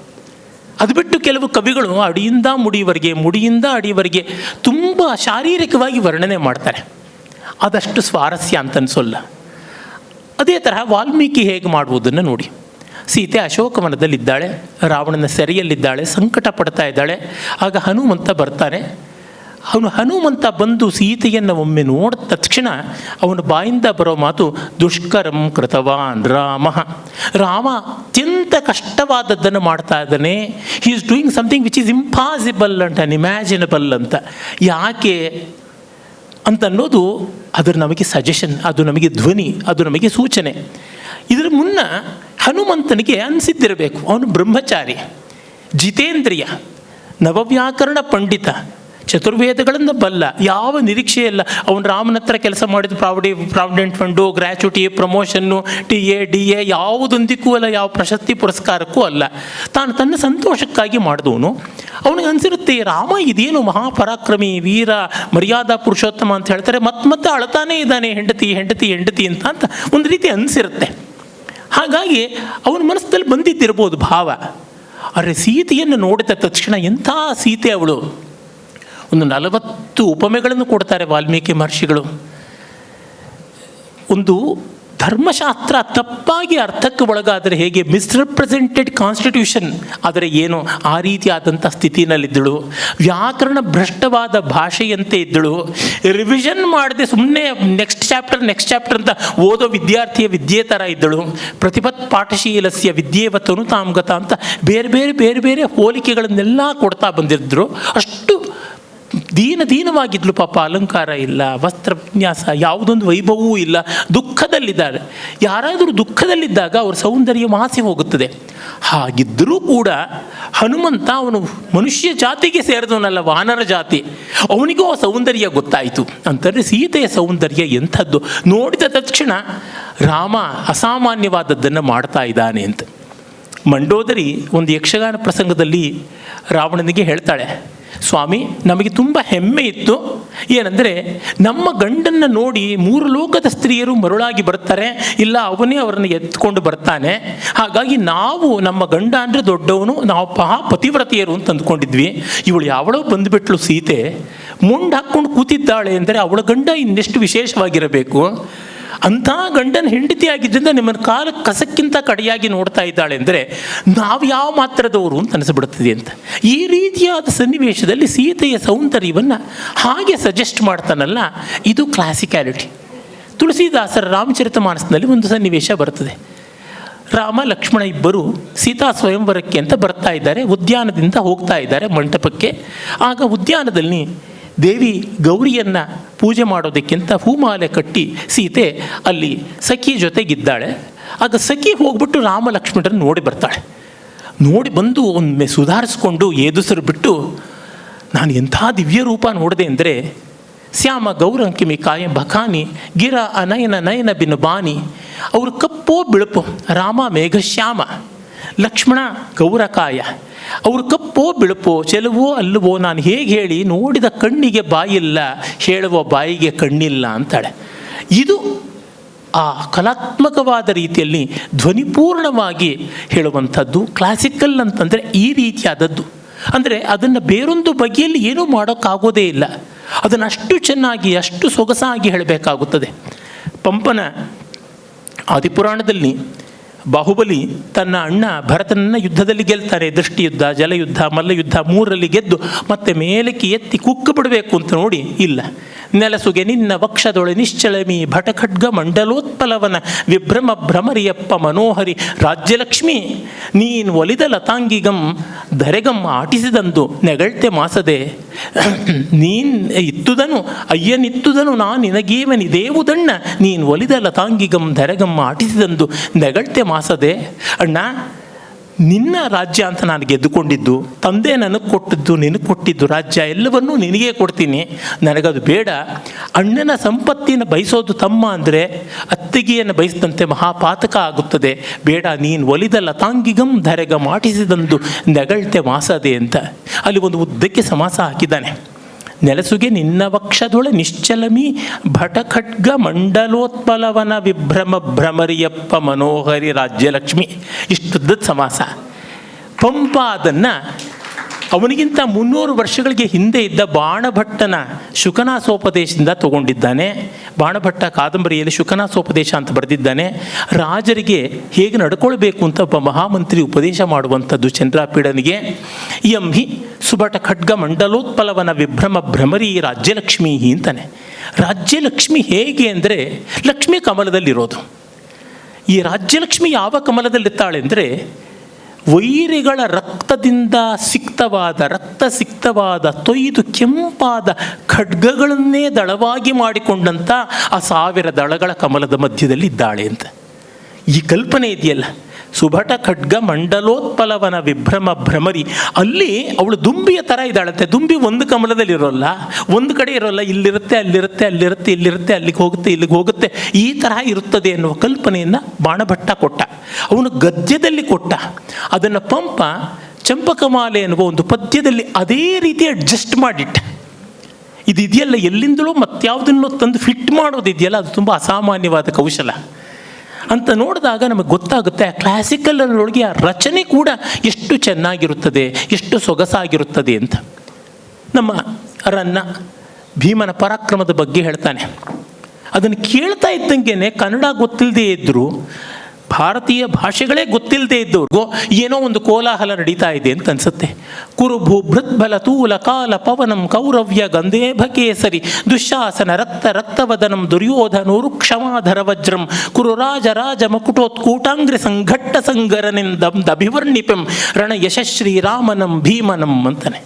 ಅದು ಬಿಟ್ಟು ಕೆಲವು ಕವಿಗಳು ಅಡಿಯಿಂದ ಮುಡಿಯವರೆಗೆ, ಮುಡಿಯಿಂದ ಅಡಿಯವರೆಗೆ ತುಂಬ ಶಾರೀರಿಕವಾಗಿ ವರ್ಣನೆ ಮಾಡ್ತಾರೆ. ಅದಷ್ಟು ಸ್ವಾರಸ್ಯ ಅಂತ ಅನಿಸೋಲ್ಲ. ಅದೇ ತರಹ ವಾಲ್ಮೀಕಿ ಹೇಗೆ ಮಾಡುವುದನ್ನು ನೋಡಿ. ಸೀತೆ ಅಶೋಕವನದಲ್ಲಿದ್ದಾಳೆ, ರಾವಣನ ಸೆರೆಯಲ್ಲಿದ್ದಾಳೆ, ಸಂಕಟ ಪಡ್ತಾ ಇದ್ದಾಳೆ. ಆಗ ಹನುಮಂತ ಬರ್ತಾನೆ. ಹನುಮಂತ ಬಂದು ಸೀತೆಯನ್ನು ಒಮ್ಮೆ ನೋಡಿದ ತಕ್ಷಣ ಅವನ ಬಾಯಿಂದ ಬರೋ ಮಾತು ದುಷ್ಕರಂ ಕೃತವಾನ್ ರಾಮ ಅತ್ಯಂತ ಕಷ್ಟವಾದದ್ದನ್ನು ಮಾಡ್ತಾ ಇದ್ದಾನೆ. He is doing something which is impossible and unimaginable ಅಂತ. ಯಾಕೆ ಅಂತನ್ನೋದು ಅದರ ನಮಗೆ ಸಜೆಷನ್, ಅದು ನಮಗೆ ಧ್ವನಿ, ಅದು ನಮಗೆ ಸೂಚನೆ. ಇದರ ಮುನ್ನ ಹನುಮಂತನಿಗೆ ಅನಿಸಿದ್ದಿರಬೇಕು, ಅವನು ಬ್ರಹ್ಮಚಾರಿ, ಜಿತೇಂದ್ರಿಯ, ನವವ್ಯಾಕರಣ ಪಂಡಿತ, ಚತುರ್ವೇದಗಳನ್ನು ಬಲ್ಲ, ಯಾವ ನಿರೀಕ್ಷೆ ಇಲ್ಲ. ಅವನು ರಾಮನ ಹತ್ರ ಕೆಲಸ ಮಾಡಿದ provident fund, gratuity, promotion, TA DA ಯಾವುದೊಂದಿಕ್ಕೂ ಅಲ್ಲ, ಯಾವ ಪ್ರಶಸ್ತಿ ಪುರಸ್ಕಾರಕ್ಕೂ ಅಲ್ಲ. ತಾನು ತನ್ನ ಸಂತೋಷಕ್ಕಾಗಿ ಮಾಡಿದವನು. ಅವನಿಗೆ ಅನಿಸಿರುತ್ತೆ, ರಾಮ ಇದೇನು ಮಹಾಪರಾಕ್ರಮಿ, ವೀರ, ಮರ್ಯಾದಾ ಪುರುಷೋತ್ತಮ ಅಂತ ಹೇಳ್ತಾರೆ, ಮತ್ತೆ ಅಳತಾನೇ ಇದ್ದಾನೆ ಹೆಂಡತಿ ಹೆಂಡತಿ ಹೆಂಡತಿ ಅಂತ ಒಂದು ರೀತಿ ಅನಿಸಿರುತ್ತೆ. ಹಾಗಾಗಿ ಅವನ ಮನಸ್ಸಲ್ಲಿ ಬಂದಿದ್ದಿರ್ಬೋದು ಭಾವ. ಆದರೆ ಸೀತೆಯನ್ನು ನೋಡಿದ ತಕ್ಷಣ ಎಂಥ ಸೀತೆ ಅವಳು! ಒಂದು 40 ಉಪಮೆಗಳನ್ನು ಕೊಡ್ತಾರೆ ವಾಲ್ಮೀಕಿ ಮಹರ್ಷಿಗಳು. ಒಂದು ಧರ್ಮಶಾಸ್ತ್ರ ತಪ್ಪಾಗಿ ಅರ್ಥಕ್ಕೆ ಒಳಗಾದರೆ ಹೇಗೆ, ಮಿಸ್ರೆಪ್ರೆಸೆಂಟೆಡ್ ಕಾನ್ಸ್ಟಿಟ್ಯೂಷನ್ ಆದರೆ ಏನು, ಆ ರೀತಿಯಾದಂಥ ಸ್ಥಿತಿನಲ್ಲಿದ್ದಳು. ವ್ಯಾಕರಣ ಭ್ರಷ್ಟವಾದ ಭಾಷೆಯಂತೆ ಇದ್ದಳು. ರಿವಿಷನ್ ಮಾಡದೆ ಸುಮ್ಮನೆ ನೆಕ್ಸ್ಟ್ ಚಾಪ್ಟರ್ ಅಂತ ಓದೋ ವಿದ್ಯಾರ್ಥಿಯ ವಿದ್ಯೆ ಥರ ಇದ್ದಳು. ಪ್ರತಿಪತ್ ಪಾಠಶೀಲಸ್ಯ ವಿದ್ಯೇವ ತನುತಾಂಗತ ಅಂತ ಬೇರೆ ಬೇರೆ ಹೋಲಿಕೆಗಳನ್ನೆಲ್ಲ ಕೊಡ್ತಾ ಬಂದಿದ್ರು. ಅಷ್ಟು ದೀನವಾಗಿದ್ಲು ಪಾಪ. ಅಲಂಕಾರ ಇಲ್ಲ, ವಸ್ತ್ರ ವಿನ್ಯಾಸ ಯಾವುದೊಂದು ವೈಭವವೂ ಇಲ್ಲ, ದುಃಖದಲ್ಲಿದ್ದಾರೆ. ಯಾರಾದರೂ ದುಃಖದಲ್ಲಿದ್ದಾಗ ಅವ್ರ ಸೌಂದರ್ಯ ಮಾಸಿ ಹೋಗುತ್ತದೆ. ಹಾಗಿದ್ದರೂ ಕೂಡ ಹನುಮಂತ ಅವನು ಮನುಷ್ಯ ಜಾತಿಗೆ ಸೇರಿದವನಲ್ಲ, ವಾನರ ಜಾತಿ, ಅವನಿಗೂ ಆ ಸೌಂದರ್ಯ ಗೊತ್ತಾಯಿತು. ಅಂತಂದರೆ ಸೀತೆಯ ಸೌಂದರ್ಯ ಎಂಥದ್ದು ನೋಡಿದ ತಕ್ಷಣ ರಾಮ ಅಸಾಮಾನ್ಯವಾದದ್ದನ್ನು ಮಾಡ್ತಾ ಇದ್ದಾನೆ ಅಂತ. ಮಂಡೋದರಿ ಒಂದು ಯಕ್ಷಗಾನ ಪ್ರಸಂಗದಲ್ಲಿ ರಾವಣನಿಗೆ ಹೇಳ್ತಾಳೆ, ಸ್ವಾಮಿ, ನಮಗೆ ತುಂಬ ಹೆಮ್ಮೆ ಇತ್ತು. ಏನಂದರೆ ನಮ್ಮ ಗಂಡನ್ನು ನೋಡಿ 3 ಲೋಕದ ಸ್ತ್ರೀಯರು ಮರುಳಾಗಿ ಬರ್ತಾರೆ, ಇಲ್ಲ ಅವನೇ ಅವರನ್ನು ಎತ್ಕೊಂಡು ಬರ್ತಾನೆ. ಹಾಗಾಗಿ ನಾವು ನಮ್ಮ ಗಂಡ ಅಂದರೆ ದೊಡ್ಡವನು, ನಾವು ಪತಿವ್ರತೆಯರು ಅಂತ ಅಂದ್ಕೊಂಡಿದ್ವಿ. ಇವಳು ಯಾವಳೋ ಬಂದುಬಿಟ್ಲು ಸೀತೆ, ಮುಂಡು ಹಾಕ್ಕೊಂಡು ಕೂತಿದ್ದಾಳೆ ಅಂದರೆ ಅವಳ ಗಂಡ ಇನ್ನೆಷ್ಟು ವಿಶೇಷವಾಗಿರಬೇಕು. ಅಂಥ ಗಂಡನ ಹೆಂಡತಿಯಾಗಿದ್ದರಿಂದ ನಿಮ್ಮನ್ನು ಕಾಲ ಕಸಕ್ಕಿಂತ ಕಡೆಯಾಗಿ ನೋಡ್ತಾ ಇದ್ದಾಳೆ ಅಂದರೆ ನಾವು ಯಾವ ಮಾತ್ರದವರು ಅಂತ ಅನಿಸ್ಬಿಡ್ತದೆ ಅಂತ. ಈ ರೀತಿಯಾದ ಸನ್ನಿವೇಶದಲ್ಲಿ ಸೀತೆಯ ಸೌಂದರ್ಯವನ್ನು ಹಾಗೆ ಸಜೆಸ್ಟ್ ಮಾಡ್ತಾನಲ್ಲ, ಇದು ಕ್ಲಾಸಿಕ್ಯಾಲಿಟಿ. ತುಳಸಿದಾಸರ ರಾಮಚರಿತಮಾನಸದಲ್ಲಿ ಒಂದು ಸನ್ನಿವೇಶ ಬರ್ತದೆ. ರಾಮ ಲಕ್ಷ್ಮಣ ಇಬ್ಬರು ಸೀತಾ ಸ್ವಯಂವರಕ್ಕೆ ಅಂತ ಬರ್ತಾ ಇದ್ದಾರೆ. ಉದ್ಯಾನದಿಂದ ಹೋಗ್ತಾ ಇದ್ದಾರೆ ಮಂಟಪಕ್ಕೆ. ಆಗ ಉದ್ಯಾನದಲ್ಲಿ ದೇವಿ ಗೌರಿಯನ್ನು ಪೂಜೆ ಮಾಡೋದಕ್ಕಿಂತ ಹೂಮಾಲೆ ಕಟ್ಟಿ ಸೀತೆ ಅಲ್ಲಿ ಸಖಿ ಜೊತೆಗಿದ್ದಾಳೆ. ಆಗ ಸಖಿ ಹೋಗ್ಬಿಟ್ಟು ರಾಮ ಲಕ್ಷ್ಮಣರನ್ನು ನೋಡಿ ಬರ್ತಾಳೆ. ನೋಡಿ ಬಂದು ಒಮ್ಮೆ ಸುಧಾರಿಸ್ಕೊಂಡು ಏದುಸರು ಬಿಟ್ಟು, ನಾನು ಎಂಥ ದಿವ್ಯ ರೂಪ ನೋಡಿದೆ ಅಂದರೆ, ಶ್ಯಾಮ ಗೌರಂಕಿಮಿ ಕಾಯ ಬಖಾನಿ ಗಿರ ಅನಯನ ನಯನ ಬಿನು ಬಾನಿ. ಅವರು ಕಪ್ಪೋ ಬಿಳುಪು, ರಾಮ ಮೇಘಶ್ಯಾಮ, ಲಕ್ಷ್ಮಣ ಗೌರಕಾಯ. ಅವರು ಕಪ್ಪೋ ಬಿಳುಪೋ ಚೆಲುವೋ ಅಲ್ಲವೋ ನಾನು ಹೇಗೆ ಹೇಳಿ, ನೋಡಿದ ಕಣ್ಣಿಗೆ ಬಾಯಿಲ್ಲ, ಹೇಳುವ ಬಾಯಿಗೆ ಕಣ್ಣಿಲ್ಲ ಅಂತಾಳೆ. ಇದು ಆ ಕಲಾತ್ಮಕವಾದ ರೀತಿಯಲ್ಲಿ ಧ್ವನಿಪೂರ್ಣವಾಗಿ ಹೇಳುವಂಥದ್ದು. ಕ್ಲಾಸಿಕಲ್ ಅಂತಂದರೆ ಈ ರೀತಿಯಾದದ್ದು. ಅಂದರೆ ಅದನ್ನು ಬೇರೊಂದು ಬಗೆಯಲ್ಲಿ ಏನೂ ಮಾಡೋಕ್ಕಾಗೋದೇ ಇಲ್ಲ. ಅದನ್ನು ಅಷ್ಟು ಚೆನ್ನಾಗಿ ಅಷ್ಟು ಸೊಗಸಾಗಿ ಹೇಳಬೇಕಾಗುತ್ತದೆ. ಪಂಪನ ಆದಿಪುರಾಣದಲ್ಲಿ ಬಾಹುಬಲಿ ತನ್ನ ಅಣ್ಣ ಭರತನನ್ನು ಯುದ್ಧದಲ್ಲಿ ಗೆಲ್ತಾರೆ. ದೃಷ್ಟಿಯುದ್ಧ, ಜಲಯುದ್ಧ, ಮಲ್ಲಯುದ್ಧ ಮೂರರಲ್ಲಿ ಗೆದ್ದು ಮತ್ತೆ ಮೇಲಕ್ಕೆ ಎತ್ತಿ ಕುಕ್ಕು ಬಿಡಬೇಕು ಅಂತ ನೋಡಿ, ಇಲ್ಲ, ನೆಲಸುಗೆ ನಿನ್ನ ವಕ್ಷದೊಳೆ ನಿಶ್ಚಳಮಿ ಭಟಖಡ್ಗ ಮಂಡಲೋತ್ಪಲವನ ವಿಭ್ರಮ ಭ್ರಮರಿಯಪ್ಪ ಮನೋಹರಿ ರಾಜ್ಯಲಕ್ಷ್ಮಿ ನೀನು ಒಲಿದ ಲತಾಂಗಿಗಂ ಧರೆಗಂ ಆಟಿಸಿದಂದು ನೆಗಳ್ತೆ ಮಾಸದೆ ನೀನ್ ಇತ್ತುದನು ಅಯ್ಯನಿತ್ತುದನು ನಾನು ನಿನಗೇವನಿದೇವುದಣ್ಣ ನೀನು ಒಲಿದ ಲತಾಂಗಿಗಂ ಧರೆಗಂ ಆಟಿಸಿದಂದು ನೆಗಳ್ತೆ ಮಾಸದೆ. ಅಣ್ಣ, ನಿನ್ನ ರಾಜ್ಯ ಅಂತ ನಾನು ಗೆದ್ದುಕೊಂಡಿದ್ದು, ತಂದೆ ನನಗೆ ಕೊಟ್ಟಿದ್ದು, ನಿನಗೆ ಕೊಟ್ಟಿದ್ದು ರಾಜ್ಯ ಎಲ್ಲವನ್ನೂ ನಿನಗೇ ಕೊಡ್ತೀನಿ, ನನಗದು ಬೇಡ. ಅಣ್ಣನ ಸಂಪತ್ತಿನ ಬಯಸೋದು ತಮ್ಮ ಅಂದರೆ ಅತ್ತಿಗೆಯನ್ನು ಬಯಸಿದಂತೆ ಮಹಾಪಾತಕ ಆಗುತ್ತದೆ, ಬೇಡ. ನೀನು ಒಲಿದ ಲತಾಂಗಿಗಂ ಧರೆಗ ಮಾಟಿಸಿದಂದು ನೆಗಳ್ತೆ ಮಾಸದೆ ಅಂತ ಅಲ್ಲಿ ಒಂದು ಉದ್ದಕ್ಕೆ ಸಮಾಸ ಹಾಕಿದ್ದಾನೆ. ನೆಲಸುಗೆ ನಿನ್ನ ವಕ್ಷದೊಳೆ ನಿಶ್ಚಲಮಿ ಭಟಖಡ್ಗ ಮಂಡಲೋತ್ಪಲವನ ವಿಭ್ರಮ ಭ್ರಮರಿಯಪ್ಪ ಮನೋಹರಿ ರಾಜ್ಯಲಕ್ಷ್ಮಿ. ಇಷ್ಟುದ್ದದ ಸಮಾಸ. ಪಂಪ ಅದನ್ನು ಅವನಿಗಿಂತ 300 ವರ್ಷಗಳಿಗೆ ಹಿಂದೆ ಇದ್ದ ಬಾಣಭಟ್ಟನ ಶುಕನಾಸೋಪದೇಶದಿಂದ ತಗೊಂಡಿದ್ದಾನೆ. ಬಾಣಭಟ್ಟ ಕಾದಂಬರಿಯಲ್ಲಿ ಶುಕನಾಸೋಪದೇಶ ಅಂತ ಬರೆದಿದ್ದಾನೆ. ರಾಜರಿಗೆ ಹೇಗೆ ನಡ್ಕೊಳ್ಬೇಕು ಅಂತ ಒಬ್ಬ ಮಹಾಮಂತ್ರಿ ಉಪದೇಶ ಮಾಡುವಂಥದ್ದು ಚಂದ್ರಾಪೀಡನಿಗೆ. ಯಂ ಹಿ ಸುಭಟ ಖಡ್ಗ ಮಂಡಲೋತ್ಪಲವನ ವಿಭ್ರಮ ಭ್ರಮರಿ ರಾಜ್ಯಲಕ್ಷ್ಮೀ ಅಂತಾನೆ. ರಾಜ್ಯಲಕ್ಷ್ಮಿ ಹೇಗೆ ಅಂದರೆ ಲಕ್ಷ್ಮಿ ಕಮಲದಲ್ಲಿರೋದು. ಈ ರಾಜ್ಯಲಕ್ಷ್ಮಿ ಯಾವ ಕಮಲದಲ್ಲಿರ್ತಾಳೆ ಅಂದರೆ ವೈರಿಗಳ ರಕ್ತದಿಂದ ಸಿಕ್ತವಾದ ತೊಯ್ದು ಕೆಂಪಾದ ಖಡ್ಗಗಳನ್ನೇ ದಳವಾಗಿ ಮಾಡಿಕೊಂಡಂಥ ಆ 1000 ದಳಗಳ ಕಮಲದ ಮಧ್ಯದಲ್ಲಿ ಇದ್ದಾಳೆ ಅಂತ. ಈ ಕಲ್ಪನೆ ಇದೆಯಲ್ಲ, ಸುಭಟ ಖಡ್ಗ ಮಂಡಲೋತ್ಪಲವನ ವಿಭ್ರಮ ಭ್ರಮರಿ. ಅಲ್ಲಿ ಅವಳು ದುಂಬಿಯ ಥರ ಇದ್ದಾಳಂತೆ. ದುಂಬಿ ಒಂದು ಕಮಲದಲ್ಲಿ ಇರೋಲ್ಲ, ಒಂದು ಕಡೆ ಇರೋಲ್ಲ, ಇಲ್ಲಿರುತ್ತೆ ಅಲ್ಲಿರುತ್ತೆ, ಅಲ್ಲಿರುತ್ತೆ ಇಲ್ಲಿರುತ್ತೆ, ಅಲ್ಲಿಗೆ ಹೋಗುತ್ತೆ ಇಲ್ಲಿಗೆ ಹೋಗುತ್ತೆ, ಈ ತರಹ ಇರುತ್ತದೆ ಎನ್ನುವ ಕಲ್ಪನೆಯನ್ನು ಬಾಣಭಟ್ಟ ಕೊಟ್ಟ. ಅವನು ಗದ್ಯದಲ್ಲಿ ಕೊಟ್ಟ. ಅದನ್ನು ಪಂಪ ಚಂಪಕಮಾಲೆ ಎನ್ನುವ ಒಂದು ಪದ್ಯದಲ್ಲಿ ಅದೇ ರೀತಿ ಅಡ್ಜಸ್ಟ್ ಮಾಡಿಟ್ಟ. ಇದೆಯಲ್ಲ, ಎಲ್ಲಿಂದಲೂ ಮತ್ಯಾವುದನ್ನೋ ತಂದು ಫಿಟ್ ಮಾಡೋದಿದೆಯಲ್ಲ, ಅದು ತುಂಬ ಅಸಾಮಾನ್ಯವಾದ ಕೌಶಲ ಅಂತ ನೋಡಿದಾಗ ನಮಗೆ ಗೊತ್ತಾಗುತ್ತೆ ಆ ಕ್ಲಾಸಿಕಲ್ನೊಳಗೆ ಆ ರಚನೆ ಕೂಡ ಎಷ್ಟು ಚೆನ್ನಾಗಿರುತ್ತದೆ, ಎಷ್ಟು ಸೊಗಸಾಗಿರುತ್ತದೆ ಅಂತ. ನಮ್ಮ ರನ್ನ ಭೀಮನ ಪರಾಕ್ರಮದ ಬಗ್ಗೆ ಹೇಳ್ತಾನೆ. ಅದನ್ನು ಕೇಳ್ತಾ ಇದ್ದಂಗೆ ಕನ್ನಡ ಗೊತ್ತಿಲ್ಲದೆ ಇದ್ದರೂ, ಭಾರತೀಯ ಭಾಷೆಗಳೇ ಗೊತ್ತಿಲ್ಲದೆ ಇದ್ದವ್ರಿಗೂ ಏನೋ ಒಂದು ಕೋಲಾಹಲ ನಡೀತಾ ಇದೆ ಅಂತ ಅನಿಸುತ್ತೆ. ಕುರುಭು ಭೃತ್ಬಲ ತೂಲ ಕಾಲ ಪವನಂ ಕೌರವ್ಯ ಗಂಧೇಭ ಕೇಸರಿ ದುಶ್ಯಾಸನ ರಕ್ತವದನಂ ದುರ್ಯೋಧನೂರು ಕ್ಷಮಾಧರ ವಜ್ರಂ ಕುರುರಾಜ ರಾಜ ಮಕುಟೋತ್ಕೂಟಾಂಗ್ರಿ ಸಂಘಟ್ಟ ಸಂಗರನೆಂದಭಿವರ್ಣಿಪಂ ರಣ ಯಶಶ್ರೀ ರಾಮನಂ ಭೀಮನಂ ಅಂತಾನೆ.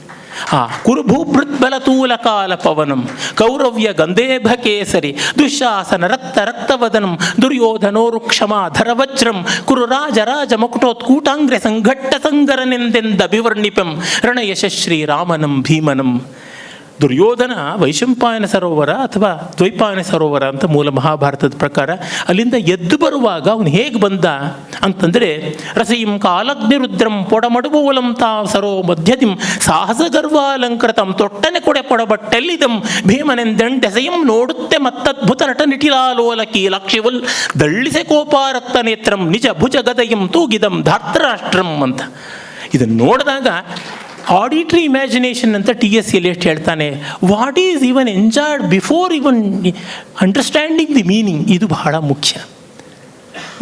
ಕುರುಭೂಭೃತ್ಬಲ ತೂಲ ಕಾಲ ಪವನಂ ಕೌರವ್ಯ ಗಂಧೇಭ ಕೇಸರಿ ದುಶ್ಯಾಸನ ರಕ್ತವದನಂ ದುರ್ಯೋಧನೋರು ಕ್ಷಮಾಧರ ವಜ್ರಂ ಕುರುರಾಜ ರಾಜ ಮಕುಟೋತ್ಕೂಟಾಂಗ್ರೆ ಸಂಘಟ್ಟ ಸಂಗರನೆಂದಭಿವರ್ಣಿಪಂ ರಣ ಯಶಶ್ರೀ ರಾಮನಂ ಭೀಮನಂ. ದುರ್ಯೋಧನ ವೈಶಂಪಾಯನ ಸರೋವರ ಅಥವಾ ದ್ವೈಪಾಯನ ಸರೋವರ ಅಂತ ಮೂಲ ಮಹಾಭಾರತದ ಪ್ರಕಾರ ಅಲ್ಲಿಂದ ಎದ್ದು ಬರುವಾಗ ಅವನು ಹೇಗೆ ಬಂದ ಅಂತಂದರೆ, ರಸೀಂ ಕಾಲಗ್ನಿರುದ್ರಂ ಪೊಡಮಡುವೂಲಂ ತಾ ಸರೋ ಮಧ್ಯದಿಂ ಸಾಹಸ ಗರ್ವಾಲಂಕೃತಂ ತೊಟ್ಟನೆ ಕೊಡೆ ಪೊಡಬಟ್ಟೆಲ್ಲಿದಂ ಭೀಮನೆಂದೆಂಡೆಸೆಯಂ ನೋಡುತ್ತೆ ಮತ್ತದ್ಭುತ ನಟ ನಿಟಿಲಾಲೋಲಕಿ ಲಕ್ಷಿವಲ್ ದಳ್ಳಿಸೆ ಕೋಪಾರಕ್ತ ನೇತ್ರಂ ನಿಜ ಭುಜ ಗದಯಂ ತೂಗಿದಂ ಧಾರ್ತರಾಷ್ಟ್ರಂ ಅಂತ. ಇದನ್ನು ನೋಡಿದಾಗ ಆಡಿಟ್ರಿ ಇಮ್ಯಾಜಿನೇಷನ್ ಅಂತ TS ಎಲಿಯಟ್ ಹೇಳ್ತಾನೆ. What is even enjoyed before even understanding the meaning. ಇದು ಬಹಳ ಮುಖ್ಯ.